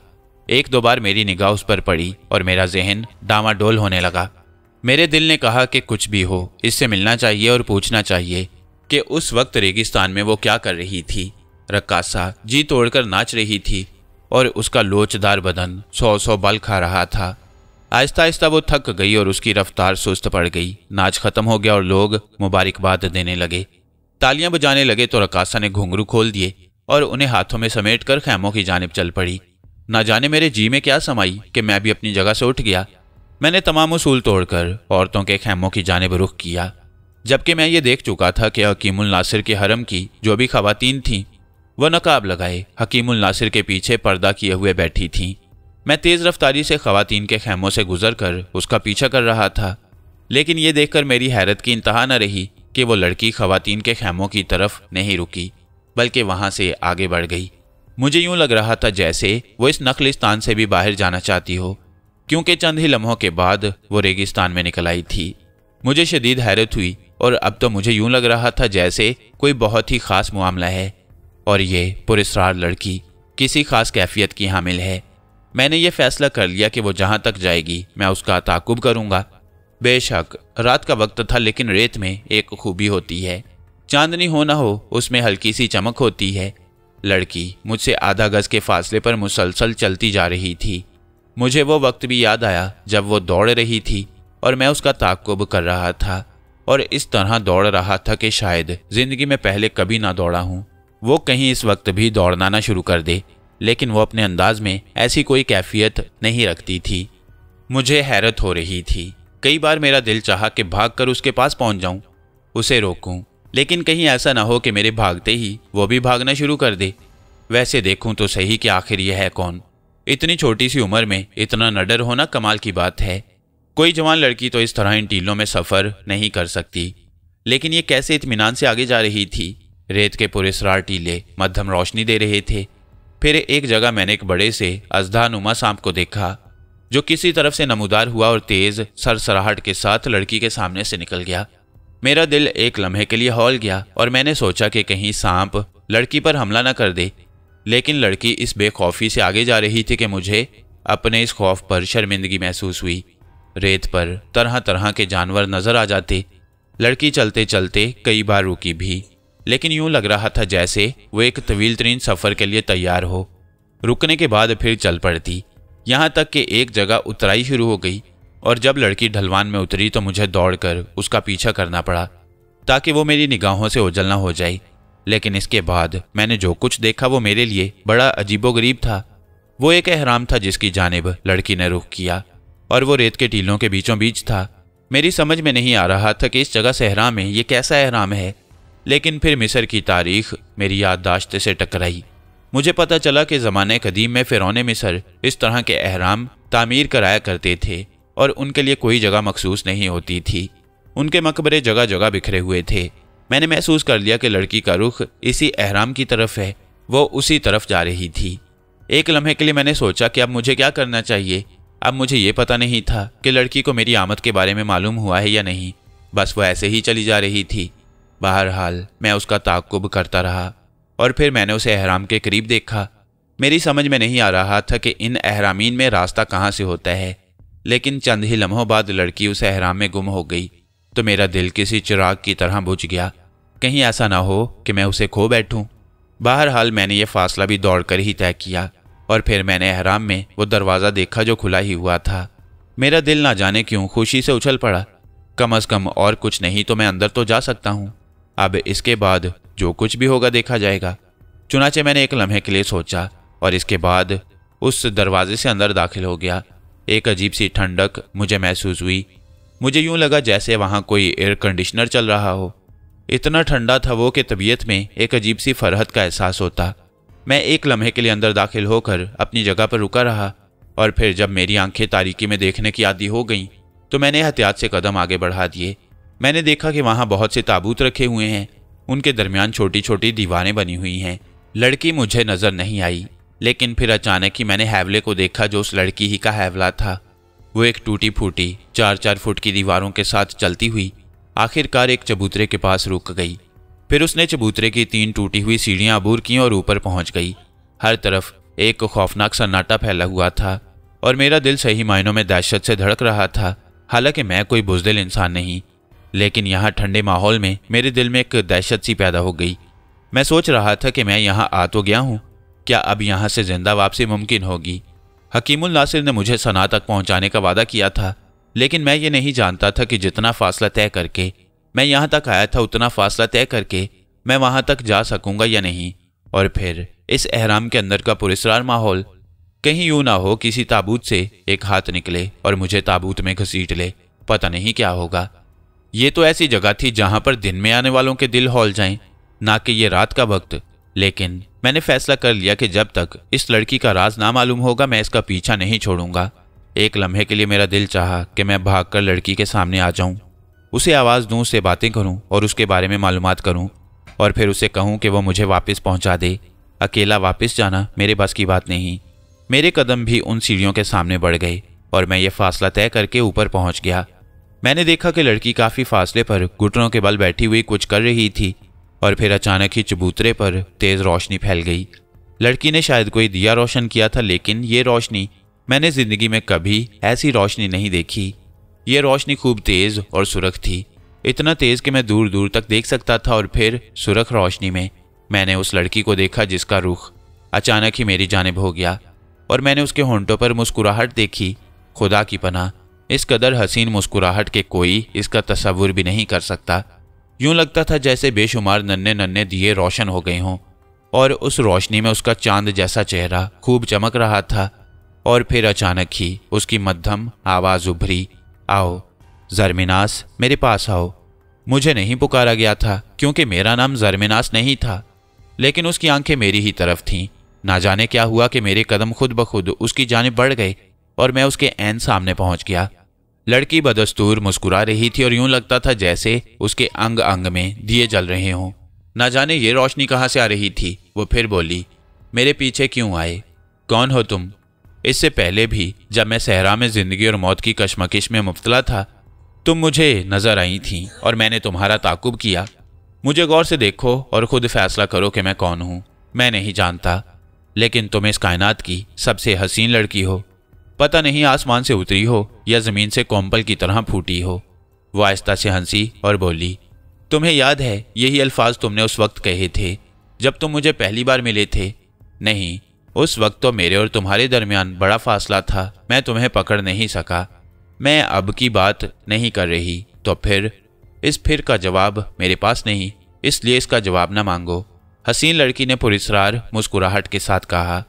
एक दो बार मेरी निगाह उस पर पड़ी और मेरा जहन डामाडोल होने लगा। मेरे दिल ने कहा कि कुछ भी हो इससे मिलना चाहिए और पूछना चाहिए कि उस वक्त रेगिस्तान में वो क्या कर रही थी। रक्कासा जी तोड़कर नाच रही थी और उसका लोचदार बदन 100 बल खा रहा था। आहिस्ता आहिस्ता वो थक गई और उसकी रफ्तार सुस्त पड़ गई। नाच खत्म हो गया और लोग मुबारकबाद देने लगे। तालियां बजाने लगे तो रकासा ने घुंघरू खोल दिए और उन्हें हाथों में समेट कर खैमों की जानिब चल पड़ी। ना जाने मेरे जी में क्या समाई कि मैं भी अपनी जगह से उठ गया। मैंने तमाम उसूल तोड़कर औरतों के खैमों की जानिब रुख किया, जबकि मैं ये देख चुका था कि हकीमुल नासिर के हरम की जो भी खवातीन थीं वह नकाब लगाए हकीमुल नासिर के पीछे पर्दा किए हुए बैठी थीं। मैं तेज़ रफ्तारी से खवातीन के खैमों से गुजर कर उसका पीछा कर रहा था, लेकिन ये देखकर मेरी हैरत की इंतहा न रही कि वो लड़की खवातीन के खैमों की तरफ नहीं रुकी बल्कि वहाँ से आगे बढ़ गई। मुझे यूं लग रहा था जैसे वो इस नखलिस्तान से भी बाहर जाना चाहती हो, क्योंकि चंद ही लम्हों के बाद वो रेगिस्तान में निकल आई थी। मुझे शदीद हैरत हुई और अब तो मुझे यूं लग रहा था जैसे कोई बहुत ही ख़ास मामला है और ये पुरस्रार लड़की किसी खास कैफियत की हामिल है। मैंने ये फैसला कर लिया कि वो जहाँ तक जाएगी मैं उसका ताकुब करूँगा। बेशक रात का वक्त था, लेकिन रेत में एक खूबी होती है, चांदनी हो ना हो उसमें हल्की सी चमक होती है। लड़की मुझसे आधा गज के फासले पर मुसलसल चलती जा रही थी। मुझे वो वक्त भी याद आया जब वो दौड़ रही थी और मैं उसका ताकुब कर रहा था, और इस तरह दौड़ रहा था कि शायद जिंदगी में पहले कभी ना दौड़ा हूँ। वो कहीं इस वक्त भी दौड़ना ना शुरू कर दे, लेकिन वो अपने अंदाज में ऐसी कोई कैफियत नहीं रखती थी। मुझे हैरत हो रही थी। कई बार मेरा दिल चाहा कि भागकर उसके पास पहुंच जाऊं, उसे रोकूं, लेकिन कहीं ऐसा ना हो कि मेरे भागते ही वो भी भागना शुरू कर दे। वैसे देखूं तो सही कि आखिर यह है कौन। इतनी छोटी सी उम्र में इतना नडर होना कमाल की बात है। कोई जवान लड़की तो इस तरह इन टीलों में सफ़र नहीं कर सकती, लेकिन ये कैसे इत्मीनान से आगे जा रही थी। रेत के पुरस्रार टीले मध्यम रोशनी दे रहे थे। फिर एक जगह मैंने एक बड़े से अजदानुमा सांप को देखा जो किसी तरफ से नमूदार हुआ और तेज सरसराहट के साथ लड़की के सामने से निकल गया। मेरा दिल एक लम्हे के लिए हौल गया और मैंने सोचा कि कहीं सांप लड़की पर हमला न कर दे, लेकिन लड़की इस बेखौफी से आगे जा रही थी कि मुझे अपने इस खौफ पर शर्मिंदगी महसूस हुई। रेत पर तरह तरह के जानवर नजर आ जाते। लड़की चलते चलते कई बार रुकी भी, लेकिन यूं लग रहा था जैसे वो एक तवील तरीन सफ़र के लिए तैयार हो। रुकने के बाद फिर चल पड़ती, यहाँ तक कि एक जगह उतराई शुरू हो गई, और जब लड़की ढलवान में उतरी तो मुझे दौड़कर उसका पीछा करना पड़ा ताकि वो मेरी निगाहों से ओझल ना हो जाए। लेकिन इसके बाद मैंने जो कुछ देखा वो मेरे लिए बड़ा अजीबोगरीब था। वो एक एहराम था जिसकी जानिब लड़की ने रुख किया, और वो रेत के टीलों के बीचों बीच था। मेरी समझ में नहीं आ रहा था कि इस जगह सहरा में ये कैसा एहराम है, लेकिन फिर मिस्र की तारीख मेरी याददाश्त से टकराई। मुझे पता चला कि ज़माने कदीम में फ़िरौने मिस्र इस तरह के एहराम तामीर कराया करते थे और उनके लिए कोई जगह मखसूस नहीं होती थी। उनके मकबरे जगह जगह बिखरे हुए थे। मैंने महसूस कर लिया कि लड़की का रुख इसी एहराम की तरफ है। वो उसी तरफ जा रही थी। एक लम्हे के लिए मैंने सोचा कि अब मुझे क्या करना चाहिए। अब मुझे ये पता नहीं था कि लड़की को मेरी आमद के बारे में मालूम हुआ है या नहीं। बस वो ऐसे ही चली जा रही थी। बहरहाल मैं उसका ताक़ुब करता रहा और फिर मैंने उसे एहराम के करीब देखा। मेरी समझ में नहीं आ रहा था कि इन एहरामीन में रास्ता कहाँ से होता है, लेकिन चंद ही लम्हों बाद लड़की उस एहराम में गुम हो गई तो मेरा दिल किसी चिराग की तरह बुझ गया। कहीं ऐसा ना हो कि मैं उसे खो बैठूं। बहरहाल मैंने ये फासला भी दौड़कर ही तय किया और फिर मैंने एहराम में वो दरवाज़ा देखा जो खुला ही हुआ था। मेरा दिल ना जाने क्यों खुशी से उछल पड़ा। कम अज़ कम और कुछ नहीं तो मैं अंदर तो जा सकता हूँ। अब इसके बाद जो कुछ भी होगा देखा जाएगा। चुनाचे मैंने एक लम्हे के लिए सोचा और इसके बाद उस दरवाजे से अंदर दाखिल हो गया। एक अजीब सी ठंडक मुझे महसूस हुई। मुझे यूं लगा जैसे वहाँ कोई एयर कंडीशनर चल रहा हो। इतना ठंडा था वो कि तबीयत में एक अजीब सी फरहत का एहसास होता। मैं एक लम्हे के लिए अंदर दाखिल होकर अपनी जगह पर रुका रहा और फिर जब मेरी आंखें तारीकी में देखने की आदी हो गईं तो मैंने एहतियात से कदम आगे बढ़ा दिए। मैंने देखा कि वहाँ बहुत से ताबूत रखे हुए हैं। उनके दरमियान छोटी छोटी दीवारें बनी हुई हैं। लड़की मुझे नज़र नहीं आई, लेकिन फिर अचानक ही मैंने हैवले को देखा जो उस लड़की ही का हैवला था। वो एक टूटी फूटी 4-4 फुट की दीवारों के साथ चलती हुई आखिरकार एक चबूतरे के पास रुक गई। फिर उसने चबूतरे की 3 टूटी हुई सीढ़ियाँ अबूर की और ऊपर पहुँच गई। हर तरफ एक खौफनाक सन्नाटा फैला हुआ था और मेरा दिल सही मायनों में दहशत से धड़क रहा था। हालांकि मैं कोई बुज़दिल इंसान नहीं, लेकिन यहाँ ठंडे माहौल में मेरे दिल में एक दहशत सी पैदा हो गई। मैं सोच रहा था कि मैं यहाँ आ तो गया हूँ, क्या अब यहाँ से जिंदा वापसी मुमकिन होगी? हकीमुल नासिर ने मुझे सना तक पहुँचाने का वादा किया था, लेकिन मैं ये नहीं जानता था कि जितना फासला तय करके मैं यहाँ तक आया था उतना फासला तय करके मैं वहां तक जा सकूंगा या नहीं। और फिर इस एहराम के अंदर का पुरस्कार माहौल, कहीं यूं ना हो किसी ताबूत से एक हाथ निकले और मुझे ताबूत में घसीट ले, पता नहीं क्या होगा। ये तो ऐसी जगह थी जहां पर दिन में आने वालों के दिल हौल जाएं, ना कि ये रात का वक्त। लेकिन मैंने फैसला कर लिया कि जब तक इस लड़की का राज ना मालूम होगा मैं इसका पीछा नहीं छोड़ूंगा। एक लम्हे के लिए मेरा दिल चाहा कि मैं भागकर लड़की के सामने आ जाऊं, उसे आवाज़ दूं, उससे बातें करूं और उसके बारे में मालूमात करूं, और फिर उसे कहूं कि वो मुझे वापस पहुंचा दे। अकेला वापस जाना मेरे बस की बात नहीं। मेरे कदम भी उन सीढ़ियों के सामने बढ़ गए और मैं ये फासला तय करके ऊपर पहुंच गया। मैंने देखा कि लड़की काफ़ी फासले पर घुटनों के बल बैठी हुई कुछ कर रही थी, और फिर अचानक ही चबूतरे पर तेज़ रोशनी फैल गई। लड़की ने शायद कोई दिया रोशन किया था, लेकिन ये रोशनी, मैंने ज़िंदगी में कभी ऐसी रोशनी नहीं देखी। ये रोशनी खूब तेज़ और सुरख थी, इतना तेज़ कि मैं दूर दूर तक देख सकता था। और फिर सुरख रोशनी में मैंने उस लड़की को देखा जिसका रुख अचानक ही मेरी जानिब हो गया, और मैंने उसके होंठों पर मुस्कुराहट देखी। खुदा की पनाह, इस कदर हसीन मुस्कुराहट के कोई इसका तस्वुर भी नहीं कर सकता। यूं लगता था जैसे बेशुमार नन्हे नन्हे दिए रोशन हो गए हों, और उस रोशनी में उसका चांद जैसा चेहरा खूब चमक रहा था। और फिर अचानक ही उसकी मध्यम आवाज़ उभरी, आओ ज़रमिनास, मेरे पास आओ। मुझे नहीं पुकारा गया था क्योंकि मेरा नाम ज़रमिनास नहीं था, लेकिन उसकी आंखें मेरी ही तरफ थीं। ना जाने क्या हुआ कि मेरे कदम खुद ब खुद उसकी जानिब बढ़ गए और मैं उसके ऐन सामने पहुंच गया। लड़की बदस्तूर मुस्कुरा रही थी और यूं लगता था जैसे उसके अंग अंग में दिए जल रहे हों। ना जाने ये रोशनी कहाँ से आ रही थी। वो फिर बोली, मेरे पीछे क्यों आए? कौन हो तुम? इससे पहले भी जब मैं सहरा में ज़िंदगी और मौत की कशमकश में मुब्तला था, तुम मुझे नज़र आई थीं और मैंने तुम्हारा ताकुब किया। मुझे गौर से देखो और खुद फैसला करो कि मैं कौन हूँ। मैं नहीं जानता, लेकिन तुम इस कायनात की सबसे हसीन लड़की हो। पता नहीं आसमान से उतरी हो या ज़मीन से कोम्पल की तरह फूटी हो। वो आहिस्ता से हंसी और बोली, तुम्हें याद है यही अल्फाज तुमने उस वक्त कहे थे जब तुम मुझे पहली बार मिले थे? नहीं, उस वक्त तो मेरे और तुम्हारे दरमियान बड़ा फासला था, मैं तुम्हें पकड़ नहीं सका। मैं अब की बात नहीं कर रही। तो फिर का जवाब मेरे पास नहीं, इसलिए इसका जवाब न मांगो। हसीन लड़की ने पुरस्कार मुस्कुराहट के साथ कहा।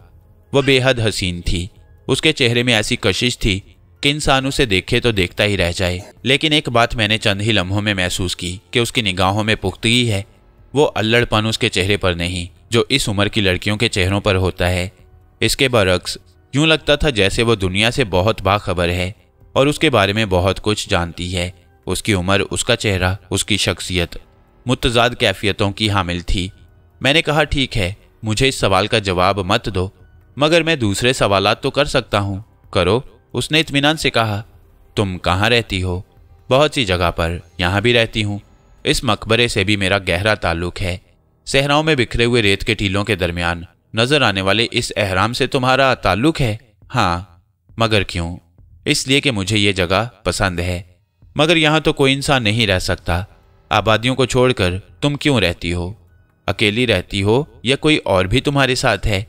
वह बेहद हसीन थी। उसके चेहरे में ऐसी कशिश थी कि इंसान उसे देखे तो देखता ही रह जाए। लेकिन एक बात मैंने चंद ही लम्हों में महसूस की कि उसकी निगाहों में पुख्तगी है। वो अल्लड़पन उसके चेहरे पर नहीं जो इस उम्र की लड़कियों के चेहरों पर होता है। इसके बरक्स यूं लगता था जैसे वो दुनिया से बहुत बाखबर है और उसके बारे में बहुत कुछ जानती है। उसकी उम्र, उसका चेहरा, उसकी शख्सियत मुतजाद कैफियतों की हामिल थी। मैंने कहा, ठीक है, मुझे इस सवाल का जवाब मत दो, मगर मैं दूसरे सवालात तो कर सकता हूँ। करो, उसने इत्मीनान से कहा। तुम कहाँ रहती हो? बहुत सी जगह पर, यहाँ भी रहती हूँ। इस मकबरे से भी मेरा गहरा ताल्लुक है। सहराओं में बिखरे हुए रेत के टीलों के दरमियान नजर आने वाले इस एहराम से तुम्हारा ताल्लुक है? हाँ। मगर क्यों? इसलिए कि मुझे ये जगह पसंद है। मगर यहाँ तो कोई इंसान नहीं रह सकता। आबादियों को छोड़कर तुम क्यों रहती हो? अकेली रहती हो या कोई और भी तुम्हारे साथ है?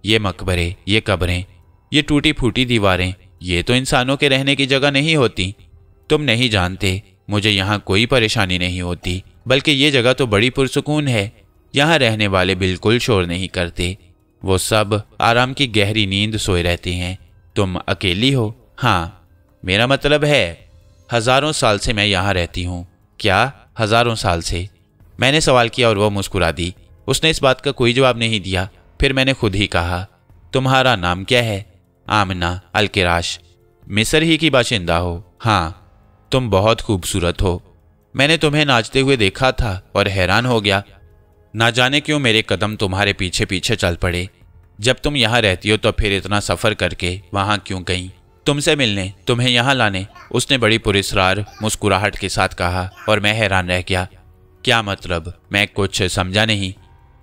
ये मकबरे, ये कब्रें, ये टूटी फूटी दीवारें, ये तो इंसानों के रहने की जगह नहीं होती। तुम नहीं जानते, मुझे यहाँ कोई परेशानी नहीं होती, बल्कि ये जगह तो बड़ी पुरसुकून है। यहाँ रहने वाले बिल्कुल शोर नहीं करते, वो सब आराम की गहरी नींद सोए रहते हैं। तुम अकेली हो? हाँ, मेरा मतलब है हज़ारों साल से मैं यहाँ रहती हूँ। क्या हज़ारों साल से? मैंने सवाल किया और वो मुस्कुरा दी। उसने इस बात का कोई जवाब नहीं दिया। फिर मैंने खुद ही कहा, तुम्हारा नाम क्या है? आमना अलकिराश। मिस्र ही की बाशिंदा हो? हाँ। तुम बहुत खूबसूरत हो। मैंने तुम्हें नाचते हुए देखा था और हैरान हो गया। ना जाने क्यों मेरे कदम तुम्हारे पीछे पीछे चल पड़े। जब तुम यहाँ रहती हो तो फिर इतना सफ़र करके वहाँ क्यों गई? तुमसे मिलने, तुम्हें यहाँ लाने, उसने बड़ी पुरस्कार मुस्कुराहट के साथ कहा और मैं हैरान रह गया। क्या मतलब? मैं कुछ समझा नहीं।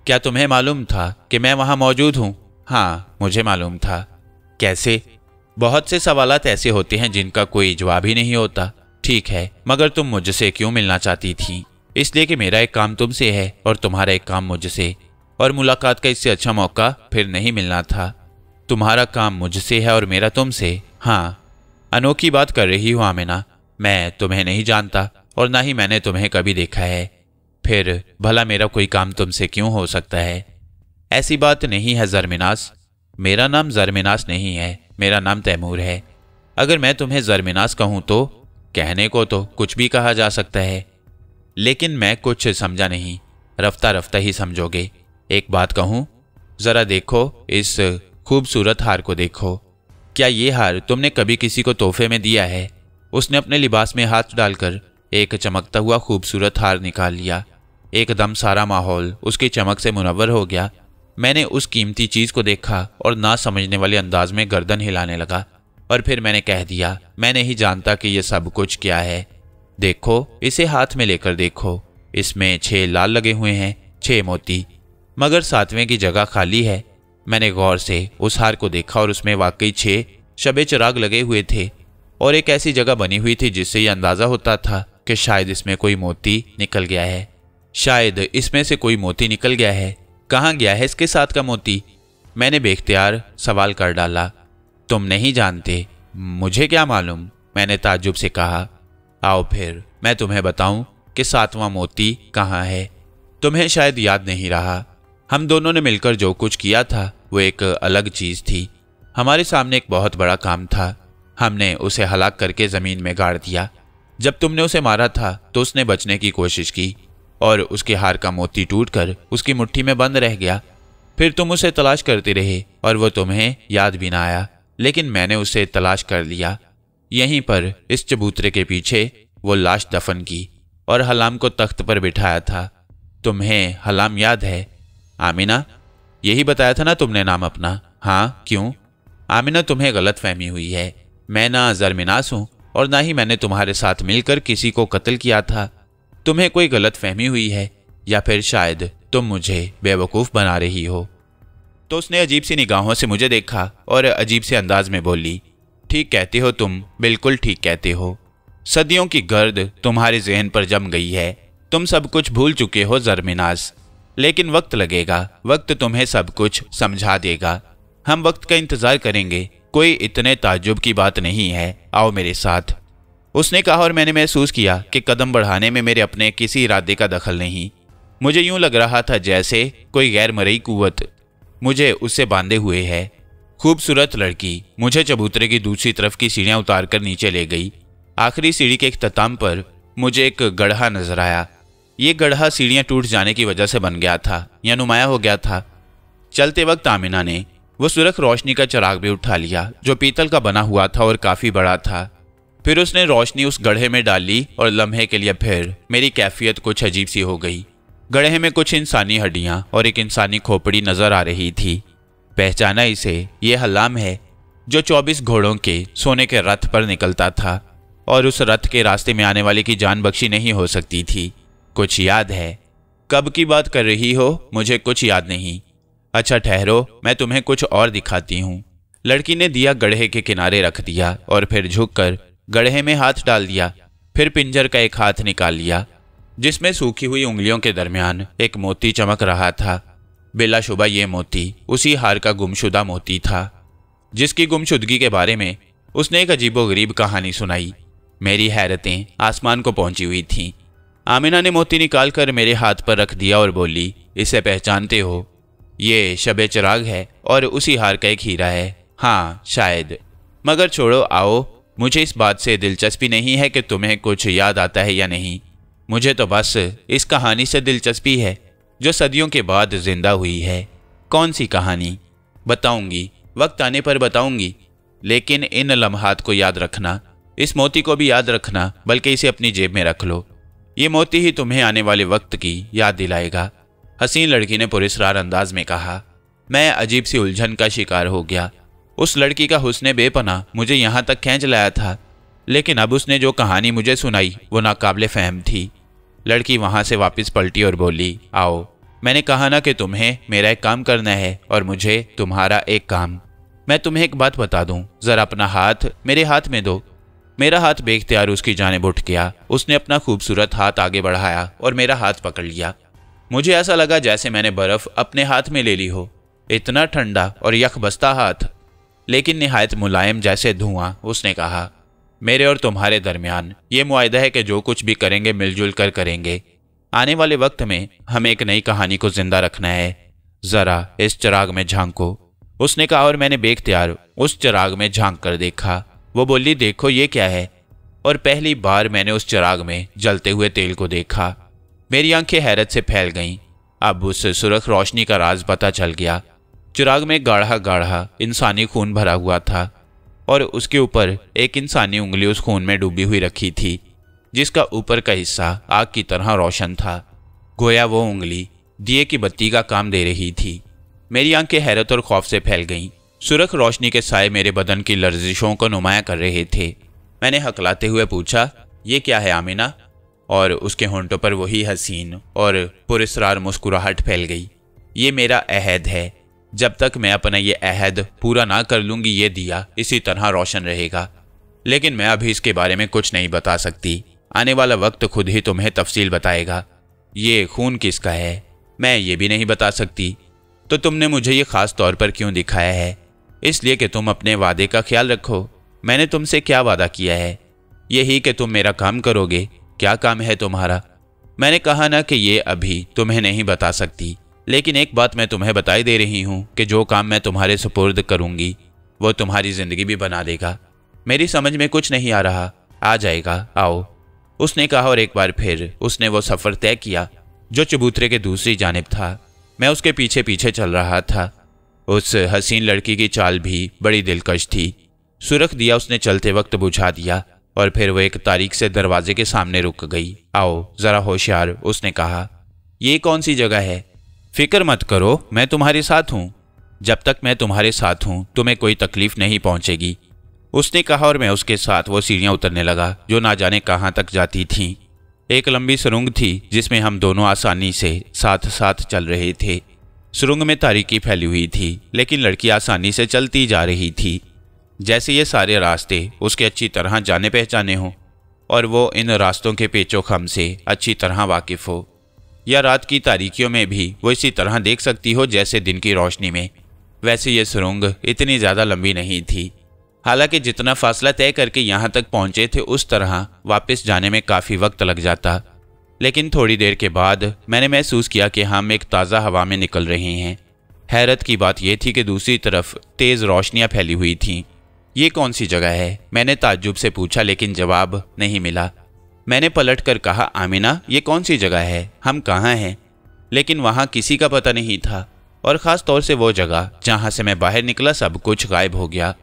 क्या तुम्हें मालूम था कि मैं वहाँ मौजूद हूँ? हाँ, मुझे मालूम था। कैसे? बहुत से सवालात ऐसे होते हैं जिनका कोई जवाब ही नहीं होता। ठीक है, मगर तुम मुझसे क्यों मिलना चाहती थी? इसलिए कि मेरा एक काम तुमसे है और तुम्हारा एक काम मुझसे, और मुलाकात का इससे अच्छा मौका फिर नहीं मिलना था। तुम्हारा काम मुझसे है और मेरा तुमसे। हाँ, अनोखी बात कर रही हूँ आमिना। मैं तुम्हें नहीं जानता और ना ही मैंने तुम्हें कभी देखा है। फिर भला मेरा कोई काम तुमसे क्यों हो सकता है? ऐसी बात नहीं है ज़रमिनास। मेरा नाम ज़रमिनास नहीं है, मेरा नाम तैमूर है। अगर मैं तुम्हें ज़रमिनास कहूँ तो कहने को तो कुछ भी कहा जा सकता है, लेकिन मैं कुछ समझा नहीं। रफ्ता रफ्ता ही समझोगे। एक बात कहूँ, ज़रा देखो, इस खूबसूरत हार को देखो। क्या ये हार तुमने कभी किसी को तोहफे में दिया है? उसने अपने लिबास में हाथ डालकर एक चमकता हुआ खूबसूरत हार निकाल लिया। एकदम सारा माहौल उसकी चमक से मुनव्वर हो गया। मैंने उस कीमती चीज़ को देखा और ना समझने वाले अंदाज में गर्दन हिलाने लगा, और फिर मैंने कह दिया, मैं नहीं जानता कि यह सब कुछ क्या है। देखो, इसे हाथ में लेकर देखो। इसमें 6 लाल लगे हुए हैं, 6 मोती, मगर 7वें की जगह खाली है। मैंने गौर से उस हार को देखा और उसमें वाकई 6 शबे चिराग लगे हुए थे, और एक ऐसी जगह बनी हुई थी जिससे यह अंदाज़ा होता था कि शायद इसमें कोई मोती निकल गया है। शायद इसमें से कोई मोती निकल गया है। कहाँ गया है इसके साथ का मोती? मैंने बेख्तियार सवाल कर डाला। तुम नहीं जानते? मुझे क्या मालूम, मैंने ताज्जुब से कहा। आओ फिर मैं तुम्हें बताऊं कि 7वां मोती कहाँ है। तुम्हें शायद याद नहीं रहा। हम दोनों ने मिलकर जो कुछ किया था वो एक अलग चीज़ थी। हमारे सामने एक बहुत बड़ा काम था। हमने उसे हलाक करके ज़मीन में गाड़ दिया। जब तुमने उसे मारा था तो उसने बचने की कोशिश की और उसके हार का मोती टूटकर उसकी मुट्ठी में बंद रह गया। फिर तुम उसे तलाश करते रहे और वो तुम्हें याद भी ना आया, लेकिन मैंने उसे तलाश कर लिया। यहीं पर इस चबूतरे के पीछे वो लाश दफन की और हलाम को तख्त पर बिठाया था। तुम्हें हलाम याद है? आमिना, यही बताया था ना तुमने नाम अपना? हाँ, क्यों? आमिना, तुम्हें गलत फहमी हुई है। मैं ना ज़रमिनास हूँ और ना ही मैंने तुम्हारे साथ मिलकर किसी को कत्ल किया था। तुम्हें कोई गलत फहमी हुई है, या फिर शायद तुम मुझे बेवकूफ़ बना रही हो। तो उसने अजीब सी निगाहों से मुझे देखा और अजीब से अंदाज में बोली, ठीक कहते हो तुम, बिल्कुल ठीक कहते हो। सदियों की गर्द तुम्हारे जहन पर जम गई है। तुम सब कुछ भूल चुके हो ज़रमिनास, लेकिन वक्त लगेगा। वक्त तुम्हें सब कुछ समझा देगा। हम वक्त का इंतज़ार करेंगे। कोई इतने ताज्जुब की बात नहीं है। आओ मेरे साथ, उसने कहा, और मैंने महसूस किया कि कदम बढ़ाने में मेरे अपने किसी इरादे का दखल नहीं। मुझे यूं लग रहा था जैसे कोई गैर मरई कुव्वत मुझे उससे बांधे हुए है। खूबसूरत लड़की मुझे चबूतरे की दूसरी तरफ की सीढ़ियां उतार कर नीचे ले गई। आखिरी सीढ़ी के इख्तिताम पर मुझे एक गड्ढा नजर आया। ये गड्ढा सीढ़ियां टूट जाने की वजह से बन गया था या नुमाया हो गया था। चलते वक्त आमिना ने वो सुरख रोशनी का चिराग भी उठा लिया जो पीतल का बना हुआ था और काफ़ी बड़ा था। फिर उसने रोशनी उस गड्ढे में डाली और लम्हे के लिए फिर मेरी कैफियत कुछ अजीब सी हो गई। गड्ढे में कुछ इंसानी हड्डियां और एक इंसानी खोपड़ी नजर आ रही थी। पहचाना इसे, ये हलाम है जो 24 घोड़ों के सोने के रथ पर निकलता था, और उस रथ के रास्ते में आने वाले की जान बख्शी नहीं हो सकती थी। कुछ याद है? कब की बात कर रही हो? मुझे कुछ याद नहीं। अच्छा ठहरो, मैं तुम्हें कुछ और दिखाती हूँ। लड़की ने दिया गड्ढे के किनारे रख दिया और फिर झुककर गड्ढे में हाथ डाल दिया। फिर पिंजर का एक हाथ निकाल लिया जिसमें सूखी हुई उंगलियों के दरमियान एक मोती चमक रहा था। बिलाशुबा ये मोती उसी हार का गुमशुदा मोती था जिसकी गुमशुदगी के बारे में उसने एक अजीबोगरीब कहानी सुनाई। मेरी हैरतें आसमान को पहुंची हुई थीं। आमिना ने मोती निकाल कर मेरे हाथ पर रख दिया और बोली, इसे पहचानते हो? ये शबे चिराग है और उसी हार का एक हीरा है। हाँ शायद, मगर छोड़ो, आओ। मुझे इस बात से दिलचस्पी नहीं है कि तुम्हें कुछ याद आता है या नहीं। मुझे तो बस इस कहानी से दिलचस्पी है जो सदियों के बाद जिंदा हुई है। कौन सी कहानी? बताऊंगी, वक्त आने पर बताऊंगी, लेकिन इन लम्हात को याद रखना। इस मोती को भी याद रखना, बल्कि इसे अपनी जेब में रख लो। ये मोती ही तुम्हें आने वाले वक्त की याद दिलाएगा। हसीन लड़की ने पुरस्कार अंदाज में कहा। मैं अजीब सी उलझन का शिकार हो गया। उस लड़की का हुस्ने बेपनाह मुझे यहाँ तक खींच लाया था, लेकिन अब उसने जो कहानी मुझे सुनाई वो नाकाबिले फहम थी। लड़की वहाँ से वापस पलटी और बोली, आओ, मैंने कहा ना कि तुम्हें मेरा एक काम करना है और मुझे तुम्हारा एक काम। मैं तुम्हें एक बात बता दूं, जरा अपना हाथ मेरे हाथ में दो। मेरा हाथ बेख्तियार उसकी जानिब उठ गया। उसने अपना खूबसूरत हाथ आगे बढ़ाया और मेरा हाथ पकड़ लिया। मुझे ऐसा लगा जैसे मैंने बर्फ अपने हाथ में ले ली हो। इतना ठंडा और यखबस्ता हाथ, लेकिन निहायत मुलायम जैसे धुआं। उसने कहा, मेरे और तुम्हारे दरमियान ये मुआहदा है कि जो कुछ भी करेंगे मिलजुल कर करेंगे। आने वाले वक्त में हमें एक नई कहानी को जिंदा रखना है। जरा इस चिराग में झांको, उसने कहा और मैंने बेख्तियार उस चिराग में झांक कर देखा। वो बोली, देखो ये क्या है? और पहली बार मैंने उस चिराग में जलते हुए तेल को देखा। मेरी आंखें हैरत से फैल गईं। अब उस सुर्ख रोशनी का राज पता चल गया। चिराग में गाढ़ा गाढ़ा इंसानी खून भरा हुआ था और उसके ऊपर एक इंसानी उंगली उस खून में डूबी हुई रखी थी, जिसका ऊपर का हिस्सा आग की तरह रोशन था। गोया वो उंगली दिए की बत्ती का काम दे रही थी। मेरी आंखें हैरत और खौफ से फैल गईं। सुर्ख रोशनी के साए मेरे बदन की लर्जिशों को नुमाया कर रहे थे। मैंने हकलाते हुए पूछा, ये क्या है आमिना? और उसके होंठों पर वही हसीन और पुरस्रार मुस्कुराहट फैल गई। ये मेरा अहद है, जब तक मैं अपना ये अहद पूरा ना कर लूँगी ये दिया इसी तरह रोशन रहेगा। लेकिन मैं अभी इसके बारे में कुछ नहीं बता सकती। आने वाला वक्त खुद ही तुम्हें तफसील बताएगा। ये खून किसका है मैं ये भी नहीं बता सकती। तो तुमने मुझे ये ख़ास तौर पर क्यों दिखाया है? इसलिए कि तुम अपने वादे का ख्याल रखो। मैंने तुमसे क्या वादा किया है? यही कि तुम मेरा काम करोगे। क्या काम है तुम्हारा? मैंने कहा ना कि ये अभी तुम्हें नहीं बता सकती, लेकिन एक बात मैं तुम्हें बताई दे रही हूँ कि जो काम मैं तुम्हारे सुपुर्द करूँगी वो तुम्हारी ज़िंदगी भी बना देगा। मेरी समझ में कुछ नहीं आ रहा। आ जाएगा, आओ, उसने कहा और एक बार फिर उसने वो सफ़र तय किया जो चबूतरे के दूसरी जानिब था। मैं उसके पीछे पीछे चल रहा था। उस हसीन लड़की की चाल भी बड़ी दिलकश थी। सुर्ख दिया उसने चलते वक्त बुझा दिया और फिर वो एक तारीख से दरवाजे के सामने रुक गई। आओ ज़रा होशियार, उसने कहा। ये कौन सी जगह है? फिक्र मत करो, मैं तुम्हारे साथ हूँ। जब तक मैं तुम्हारे साथ हूँ तुम्हें कोई तकलीफ नहीं पहुँचेगी, उसने कहा और मैं उसके साथ वो सीढ़ियाँ उतरने लगा जो ना जाने कहाँ तक जाती थीं। एक लंबी सुरंग थी जिसमें हम दोनों आसानी से साथ साथ चल रहे थे। सुरंग में तारीकी फैली हुई थी, लेकिन लड़की आसानी से चलती जा रही थी, जैसे ये सारे रास्ते उसके अच्छी तरह जाने पहचाने हों और वो इन रास्तों के पेचो खम से अच्छी तरह वाकिफ़ हो। या रात की तारीकियों में भी वो इसी तरह देख सकती हो जैसे दिन की रोशनी में। वैसे ये सुरंग इतनी ज़्यादा लंबी नहीं थी। हालांकि जितना फासला तय करके यहाँ तक पहुँचे थे उस तरह वापस जाने में काफ़ी वक्त लग जाता। लेकिन थोड़ी देर के बाद मैंने महसूस किया कि हम एक ताज़ा हवा में निकल रहे हैं। हैरत की बात यह थी कि दूसरी तरफ तेज़ रोशनियाँ फैली हुई थीं। ये कौन सी जगह है? मैंने ताज्जुब से पूछा, लेकिन जवाब नहीं मिला। मैंने पलट कर कहा, आमिना ये कौन सी जगह है? हम कहाँ हैं? लेकिन वहाँ किसी का पता नहीं था, और ख़ास तौर से वो जगह जहाँ से मैं बाहर निकला सब कुछ गायब हो गया।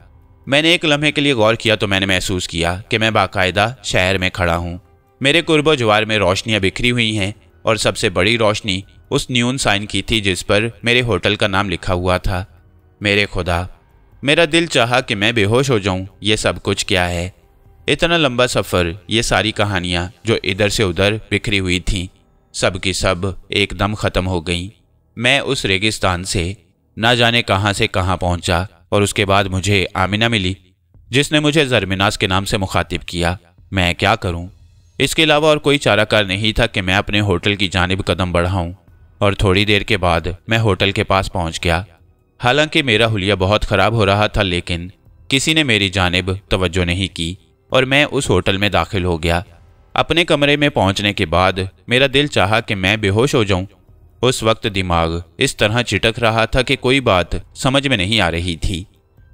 मैंने एक लम्हे के लिए गौर किया तो मैंने महसूस किया कि मैं बाकायदा शहर में खड़ा हूँ। मेरे कुर्बो जवार में रोशनियाँ बिखरी हुई हैं और सबसे बड़ी रोशनी उस न्यून साइन की थी जिस पर मेरे होटल का नाम लिखा हुआ था। मेरे खुदा, मेरा दिल चाहा कि मैं बेहोश हो जाऊं। ये सब कुछ क्या है? इतना लंबा सफ़र, ये सारी कहानियाँ जो इधर से उधर बिखरी हुई थीं, सब की सब एकदम ख़त्म हो गईं। मैं उस रेगिस्तान से ना जाने कहाँ से कहाँ पहुँचा और उसके बाद मुझे आमिना मिली जिसने मुझे ज़रमिनास के नाम से मुखातिब किया। मैं क्या करूँ? इसके अलावा और कोई चाराकार नहीं था कि मैं अपने होटल की जानिब कदम बढ़ाऊँ। और थोड़ी देर के बाद मैं होटल के पास पहुँच गया। हालांकि मेरा हुलिया बहुत ख़राब हो रहा था, लेकिन किसी ने मेरी जानिब तवज्जो नहीं की और मैं उस होटल में दाखिल हो गया। अपने कमरे में पहुंचने के बाद मेरा दिल चाहा कि मैं बेहोश हो जाऊं। उस वक्त दिमाग इस तरह चिटक रहा था कि कोई बात समझ में नहीं आ रही थी।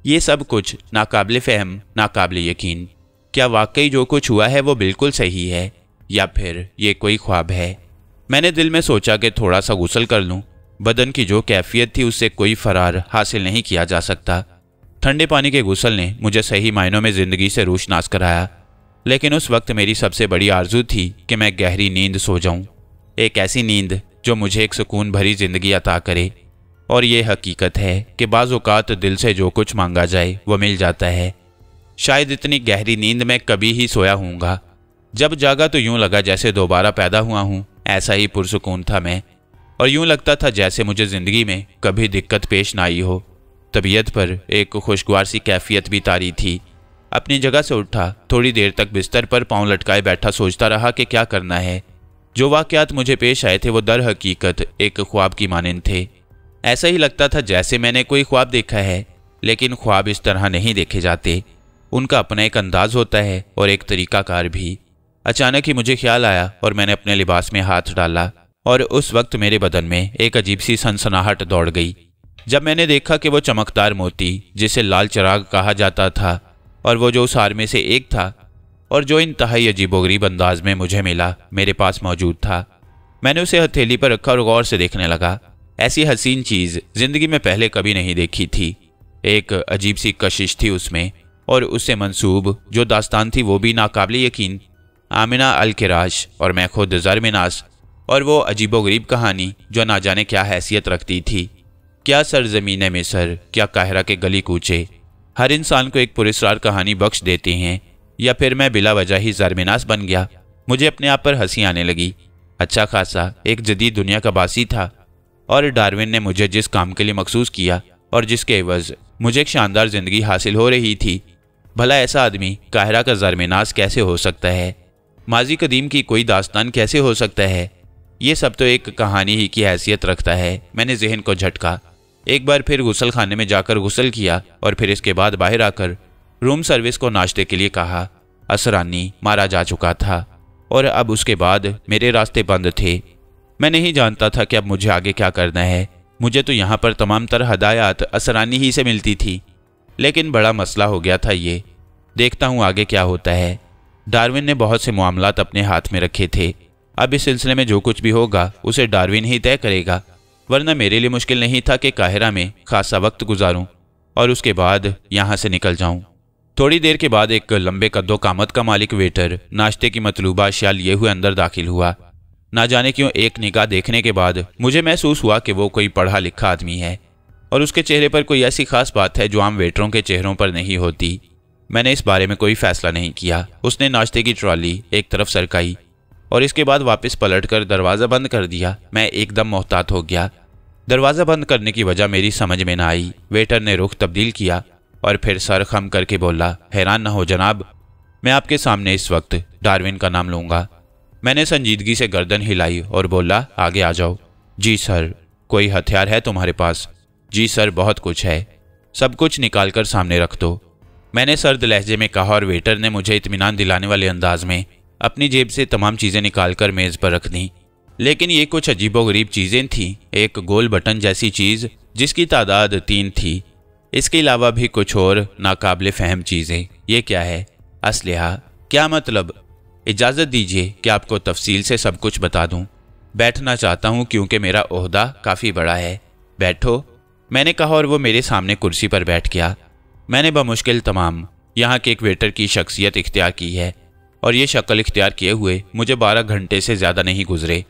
ये सब कुछ नाकाबिल फ़हम, नाकाबिल यकीन। क्या वाकई जो कुछ हुआ है वो बिल्कुल सही है या फिर ये कोई ख्वाब है? मैंने दिल में सोचा कि थोड़ा सा गुस्ल कर लूँ। बदन की जो कैफियत थी उससे कोई फरार हासिल नहीं किया जा सकता। ठंडे पानी के गुस्ल ने मुझे सही मायनों में ज़िंदगी से रोशनास कराया, लेकिन उस वक्त मेरी सबसे बड़ी आरजू थी कि मैं गहरी नींद सो जाऊं। एक ऐसी नींद जो मुझे एक सुकून भरी ज़िंदगी अता करे। और ये हकीकत है कि बाज़ औक़ात दिल से जो कुछ मांगा जाए वो मिल जाता है। शायद इतनी गहरी नींद मैं कभी ही सोया हूँगा। जब जागा तो यूँ लगा जैसे दोबारा पैदा हुआ हूँ। ऐसा ही पुरसुकून था मैं, और यूँ लगता था जैसे मुझे ज़िंदगी में कभी दिक्कत पेश ना आई हो। तबीयत पर एक खुशगवार सी कैफियत भी तारी थी। अपनी जगह से उठा, थोड़ी देर तक बिस्तर पर पाँव लटकाए बैठा सोचता रहा कि क्या करना है। जो वाक़यात मुझे पेश आए थे वो दर हकीकत एक ख्वाब की मानंद थे। ऐसा ही लगता था जैसे मैंने कोई ख्वाब देखा है, लेकिन ख्वाब इस तरह नहीं देखे जाते। उनका अपना एक अंदाज होता है और एक तरीक़ाकार भी। अचानक ही मुझे ख्याल आया और मैंने अपने लिबास में हाथ डाला और उस वक्त मेरे बदन में एक अजीब सी सनसनाहट दौड़ गई जब मैंने देखा कि वो चमकदार मोती जिसे लाल चिराग कहा जाता था और वो जो उस हार में से एक था और जो इंतहाई अजीबोगरीब अंदाज में मुझे मिला मेरे पास मौजूद था। मैंने उसे हथेली पर रखा और गौर से देखने लगा। ऐसी हसीन चीज़ जिंदगी में पहले कभी नहीं देखी थी। एक अजीब सी कशिश थी उसमें और उससे मंसूब जो दास्तान थी वो भी नाकाबिले यकीन। आमिना अल-किराश और मैं खुद ज़रमिनास और वो अजीबोगरीब कहानी जो ना जाने क्या हैसियत रखती थी। क्या सरजमीन मिस्र, क्या काहिरा के गली कूचे हर इंसान को एक पुरस्कार कहानी बख्श देते हैं, या फिर मैं बिला वजह ही ज़रमिनास बन गया। मुझे अपने आप पर हंसी आने लगी। अच्छा खासा एक जदीद दुनिया का बासी था और डार्विन ने मुझे जिस काम के लिए मखसूस किया और जिसके एवज़ मुझे एक शानदार ज़िंदगी हासिल हो रही थी, भला ऐसा आदमी काहिरा का ज़रमिनास कैसे हो सकता है? माजी कदीम की कोई दास्तान कैसे हो सकता है? ये सब तो एक कहानी ही की हैसियत रखता है। मैंने जहन को झटका। एक बार फिर गुसल खाने में जाकर गुसल किया और फिर इसके बाद बाहर आकर रूम सर्विस को नाश्ते के लिए कहा। असरानी मारा जा चुका था और अब उसके बाद मेरे रास्ते बंद थे। मैं नहीं जानता था कि अब मुझे आगे क्या करना है। मुझे तो यहाँ पर तमाम तरह हदायत असरानी ही से मिलती थी, लेकिन बड़ा मसला हो गया था ये। देखता हूँ आगे क्या होता है। डार्विन ने बहुत से मामलात अपने हाथ में रखे थे। अब इस सिलसिले में जो कुछ भी होगा उसे डार्विन ही तय करेगा, वरना मेरे लिए मुश्किल नहीं था कि काहिरा में खासा वक्त गुजारूं और उसके बाद यहाँ से निकल जाऊं। थोड़ी देर के बाद एक लंबे कद्दो कामत का मालिक वेटर नाश्ते की मतलूबा अशिया लिए हुए अंदर दाखिल हुआ। ना जाने क्यों एक निगाह देखने के बाद मुझे महसूस हुआ कि वो कोई पढ़ा लिखा आदमी है और उसके चेहरे पर कोई ऐसी खास बात है जो आम वेटरों के चेहरों पर नहीं होती। मैंने इस बारे में कोई फैसला नहीं किया। उसने नाश्ते की ट्रॉली एक तरफ सरकाई और इसके बाद वापस पलटकर दरवाज़ा बंद कर दिया। मैं एकदम मोहतात हो गया। दरवाज़ा बंद करने की वजह मेरी समझ में न आई। वेटर ने रुख तब्दील किया और फिर सर खम करके बोला, हैरान न हो जनाब, मैं आपके सामने इस वक्त डार्विन का नाम लूँगा। मैंने संजीदगी से गर्दन हिलाई और बोला, आगे आ जाओ। जी सर। कोई हथियार है तुम्हारे पास? जी सर, बहुत कुछ है। सब कुछ निकाल कर सामने रख दो, मैंने सर्द लहजे में कहा और वेटर ने मुझे इत्मीनान दिलाने वाले अंदाज में अपनी जेब से तमाम चीज़ें निकालकर मेज़ पर रख दी। लेकिन ये कुछ अजीबोगरीब चीज़ें थीं। एक गोल बटन जैसी चीज़ जिसकी तादाद 3 थी। इसके अलावा भी कुछ और नाकाबिले फ़हम चीज़ें। ये क्या है? असलहा? क्या मतलब? इजाज़त दीजिए कि आपको तफसील से सब कुछ बता दूं। बैठना चाहता हूं क्योंकि मेरा ओहदा काफ़ी बड़ा है। बैठो, मैंने कहा और वो मेरे सामने कुर्सी पर बैठ गया। मैंने बमुश्किल तमाम यहाँ के एक वेटर की शख्सियत इख्तियार की है और ये शक्ल इख्तियार किए हुए मुझे 12 घंटे से ज़्यादा नहीं गुजरे।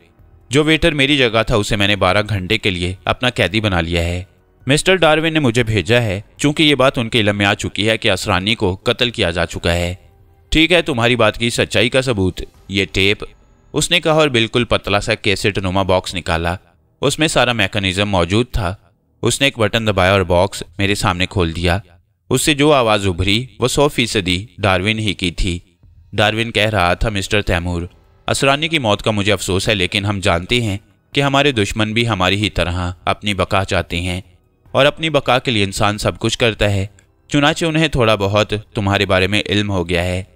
जो वेटर मेरी जगह था उसे मैंने 12 घंटे के लिए अपना कैदी बना लिया है। मिस्टर डार्विन ने मुझे भेजा है चूँकि ये बात उनके इल्म में आ चुकी है कि असरानी को कत्ल किया जा चुका है। ठीक है, तुम्हारी बात की सच्चाई का सबूत ये टेप, उसने कहा और बिल्कुल पतला सा कैसेट नुमा बॉक्स निकाला। उसमें सारा मैकेनिज्म मौजूद था। उसने एक बटन दबाया और बॉक्स मेरे सामने खोल दिया। उससे जो आवाज़ उभरी वो 100% डार्विन ही की थी। डार्विन कह रहा था, मिस्टर तैमूर, असरानी की मौत का मुझे अफसोस है, लेकिन हम जानते हैं कि हमारे दुश्मन भी हमारी ही तरह अपनी बका चाहते हैं और अपनी बका के लिए इंसान सब कुछ करता है। चुनाचे उन्हें थोड़ा बहुत तुम्हारे बारे में इल्म हो गया है।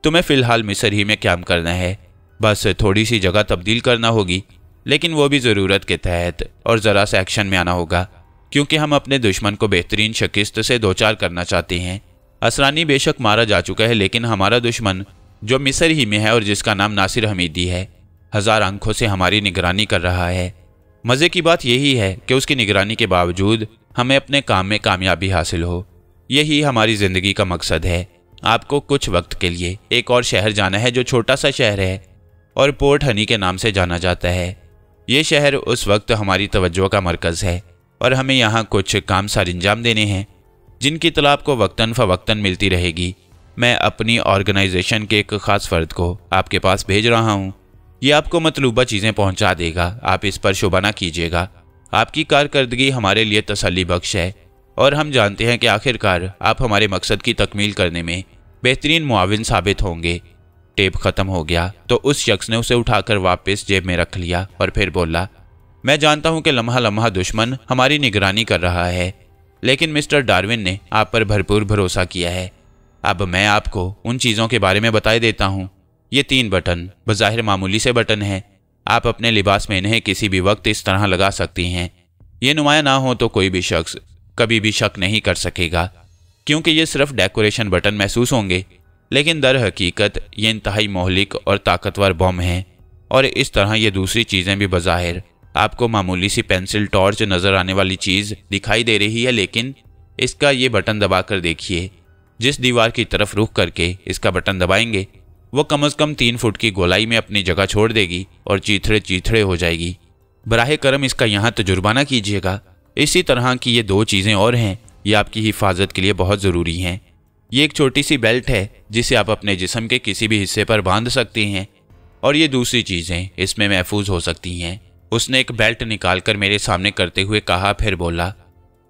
तुम्हें फ़िलहाल मिस्र ही में काम करना है, बस थोड़ी सी जगह तब्दील करना होगी, लेकिन वो भी ज़रूरत के तहत, और ज़रा सा एक्शन में आना होगा क्योंकि हम अपने दुश्मन को बेहतरीन शिकस्त से दो चार करना चाहते हैं। असरानी बेशक मारा जा चुका है, लेकिन हमारा दुश्मन जो मिस्र ही में है और जिसका नाम नासिर हमीदी है, 1000 आंखों से हमारी निगरानी कर रहा है। मज़े की बात यही है कि उसकी निगरानी के बावजूद हमें अपने काम में कामयाबी हासिल हो। यही हमारी ज़िंदगी का मकसद है। आपको कुछ वक्त के लिए एक और शहर जाना है जो छोटा सा शहर है और पोर्ट हनी के नाम से जाना जाता है। ये शहर उस वक्त हमारी तवज्जो का मरकज़ है और हमें यहाँ कुछ काम सर अंजाम देने हैं जिनकी इत्तला आपको वक्तन फ़वक्तन मिलती रहेगी। मैं अपनी ऑर्गेनाइजेशन के एक ख़ास फ़र्द को आपके पास भेज रहा हूँ। ये आपको मतलूबा चीज़ें पहुँचा देगा, आप इस पर शुबा ना कीजिएगा। आपकी कारकर्दगी हमारे लिए तसल्ली बख्श है और हम जानते हैं कि आखिरकार आप हमारे मकसद की तकमील करने में बेहतरीन मुआविन साबित होंगे। टेप ख़त्म हो गया तो उस शख्स ने उसे उठाकर वापस जेब में रख लिया और फिर बोला, मैं जानता हूं कि लम्हा लम्हा दुश्मन हमारी निगरानी कर रहा है, लेकिन मिस्टर डार्विन ने आप पर भरपूर भरोसा किया है। अब मैं आपको उन चीज़ों के बारे में बताए देता हूं। ये 3 बटन बज़ाहिर मामूली से बटन हैं। आप अपने लिबास में इन्हें किसी भी वक्त इस तरह लगा सकती हैं। ये नुमाया ना हो तो कोई भी शख्स कभी भी शक नहीं कर सकेगा, क्योंकि ये सिर्फ डेकोरेशन बटन महसूस होंगे, लेकिन दर हकीकत ये इंतहाई मोहलिक और ताकतवर बम हैं। और इस तरह ये दूसरी चीज़ें भी बज़ाहिर आपको मामूली सी पेंसिल टॉर्च नज़र आने वाली चीज़ दिखाई दे रही है, लेकिन इसका ये बटन दबाकर देखिए। जिस दीवार की तरफ रुख करके इसका बटन दबाएंगे वो कम से कम 3 फुट की गोलाई में अपनी जगह छोड़ देगी और चीथड़े चीथड़े हो जाएगी। बराहे करम इसका यहाँ तजुर्बा ना कीजिएगा। इसी तरह की ये 2 चीज़ें और हैं, ये आपकी हिफाजत के लिए बहुत ज़रूरी हैं। ये एक छोटी सी बेल्ट है जिसे आप अपने जिस्म के किसी भी हिस्से पर बांध सकती हैं, और ये दूसरी चीज़ें इसमें महफूज हो सकती हैं। उसने एक बेल्ट निकालकर मेरे सामने करते हुए कहा, फिर बोला,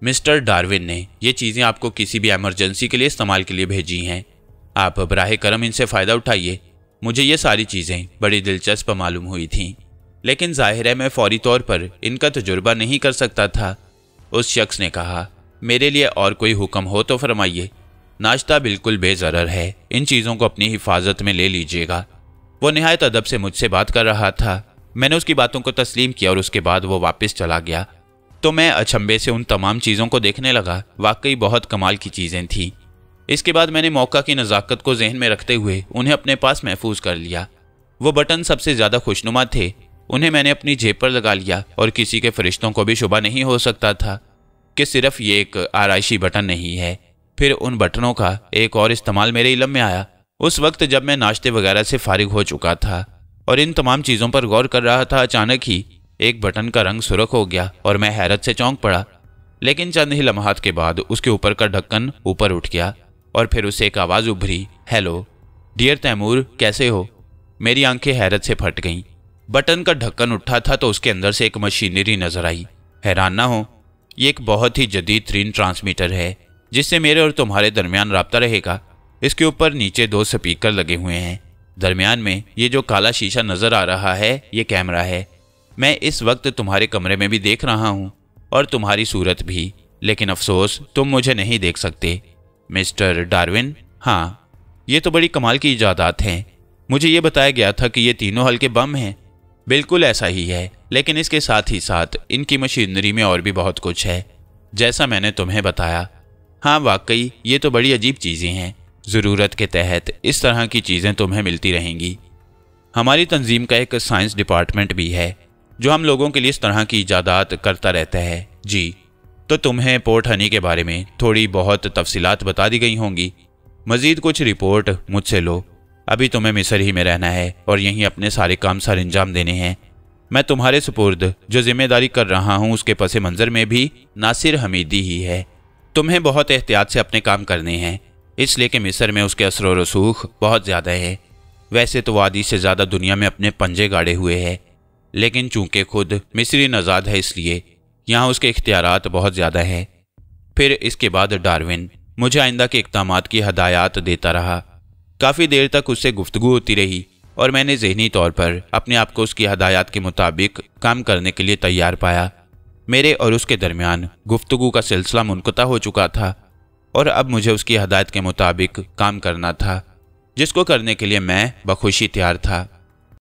मिस्टर डार्विन ने ये चीज़ें आपको किसी भी एमरजेंसी के लिए इस्तेमाल के लिए भेजी हैं। आप बराहे करम इनसे फ़ायदा उठाइए। मुझे ये सारी चीज़ें बड़ी दिलचस्प मालूम हुई थीं, लेकिन ज़ाहिर है मैं फौरी तौर पर इनका तजुर्बा नहीं कर सकता था। उस शख्स ने कहा, मेरे लिए और कोई हुक्म हो तो फरमाइए। नाश्ता बिल्कुल बेज़रर है, इन चीज़ों को अपनी हिफाजत में ले लीजिएगा। वो निहायत अदब से मुझसे बात कर रहा था। मैंने उसकी बातों को तस्लीम किया और उसके बाद वो वापस चला गया तो मैं अचंभे से उन तमाम चीज़ों को देखने लगा। वाकई बहुत कमाल की चीज़ें थीं। इसके बाद मैंने मौका की नज़ाकत को जहन में रखते हुए उन्हें अपने पास महफूज कर लिया। वो बटन सबसे ज़्यादा खुशनुमा थे। उन्हें मैंने अपनी जेब पर लगा लिया और किसी के फरिश्तों को भी शुबा नहीं हो सकता था कि सिर्फ ये एक आराइशी बटन नहीं है। फिर उन बटनों का एक और इस्तेमाल मेरे इल्म में आया। उस वक्त जब मैं नाश्ते वगैरह से फारिग हो चुका था और इन तमाम चीज़ों पर गौर कर रहा था, अचानक ही एक बटन का रंग सुर्ख हो गया और मैं हैरत से चौंक पड़ा। लेकिन चंद ही लम्हात के बाद उसके ऊपर का ढक्कन ऊपर उठ गया और फिर उससे एक आवाज़ उभरी, हेलो डियर तैमूर, कैसे हो? मेरी आंखें हैरत से फट गईं। बटन का ढक्कन उठा था तो उसके अंदर से एक मशीनरी नजर आई। हैरान ना हो, ये एक बहुत ही जदीद तरीन ट्रांसमीटर है जिससे मेरे और तुम्हारे दरमियान राब्ता रहेगा। इसके ऊपर नीचे 2 स्पीकर लगे हुए हैं। दरमियान में ये जो काला शीशा नज़र आ रहा है ये कैमरा है। मैं इस वक्त तुम्हारे कमरे में भी देख रहा हूँ और तुम्हारी सूरत भी, लेकिन अफसोस तुम मुझे नहीं देख सकते। मिस्टर डार्विन, हाँ, ये तो बड़ी कमाल की इजादात हैं। मुझे ये बताया गया था कि ये तीनों हल्के बम हैं। बिल्कुल ऐसा ही है, लेकिन इसके साथ ही साथ इनकी मशीनरी में और भी बहुत कुछ है, जैसा मैंने तुम्हें बताया। हाँ, वाकई ये तो बड़ी अजीब चीज़ें हैं। ज़रूरत के तहत इस तरह की चीज़ें तुम्हें मिलती रहेंगी। हमारी तंजीम का एक साइंस डिपार्टमेंट भी है जो हम लोगों के लिए इस तरह की इजादात करता रहता है। जी, तो तुम्हें पोर्ट हनी के बारे में थोड़ी बहुत तफसीलात बता दी गई होंगी। मज़ीद कुछ रिपोर्ट मुझसे लो। अभी तुम्हें मिस्र ही में रहना है और यहीं अपने सारे काम सर अंजाम देने हैं। मैं तुम्हारे सुपुर्द जो जिम्मेदारी कर रहा हूँ उसके पस मंज़र में भी नासिर हमीदी ही है। तुम्हें बहुत एहतियात से अपने काम करने हैं, इसलिए कि मिस्र में उसके असर व रसूख बहुत ज़्यादा है। वैसे तो वादी से ज़्यादा दुनिया में अपने पंजे गाड़े हुए है, लेकिन चूंकि खुद मिस्री नज़ाद है इसलिए यहाँ उसके इख्तियारात बहुत ज़्यादा हैं। फिर इसके बाद डार्विन मुझे आइंदा के इक़दामात की हदायत देता रहा। काफ़ी देर तक उससे गुफ्तगू होती रही और मैंने ज़हनी तौर पर अपने आप को उसकी हदायत के मुताबिक काम करने के लिए तैयार पाया। मेरे और उसके दरमियान गुफ्तगू का सिलसिला मुनक़ता हो चुका था और अब मुझे उसकी हदायत के मुताबिक काम करना था, जिसको करने के लिए मैं बखुशी तैयार था।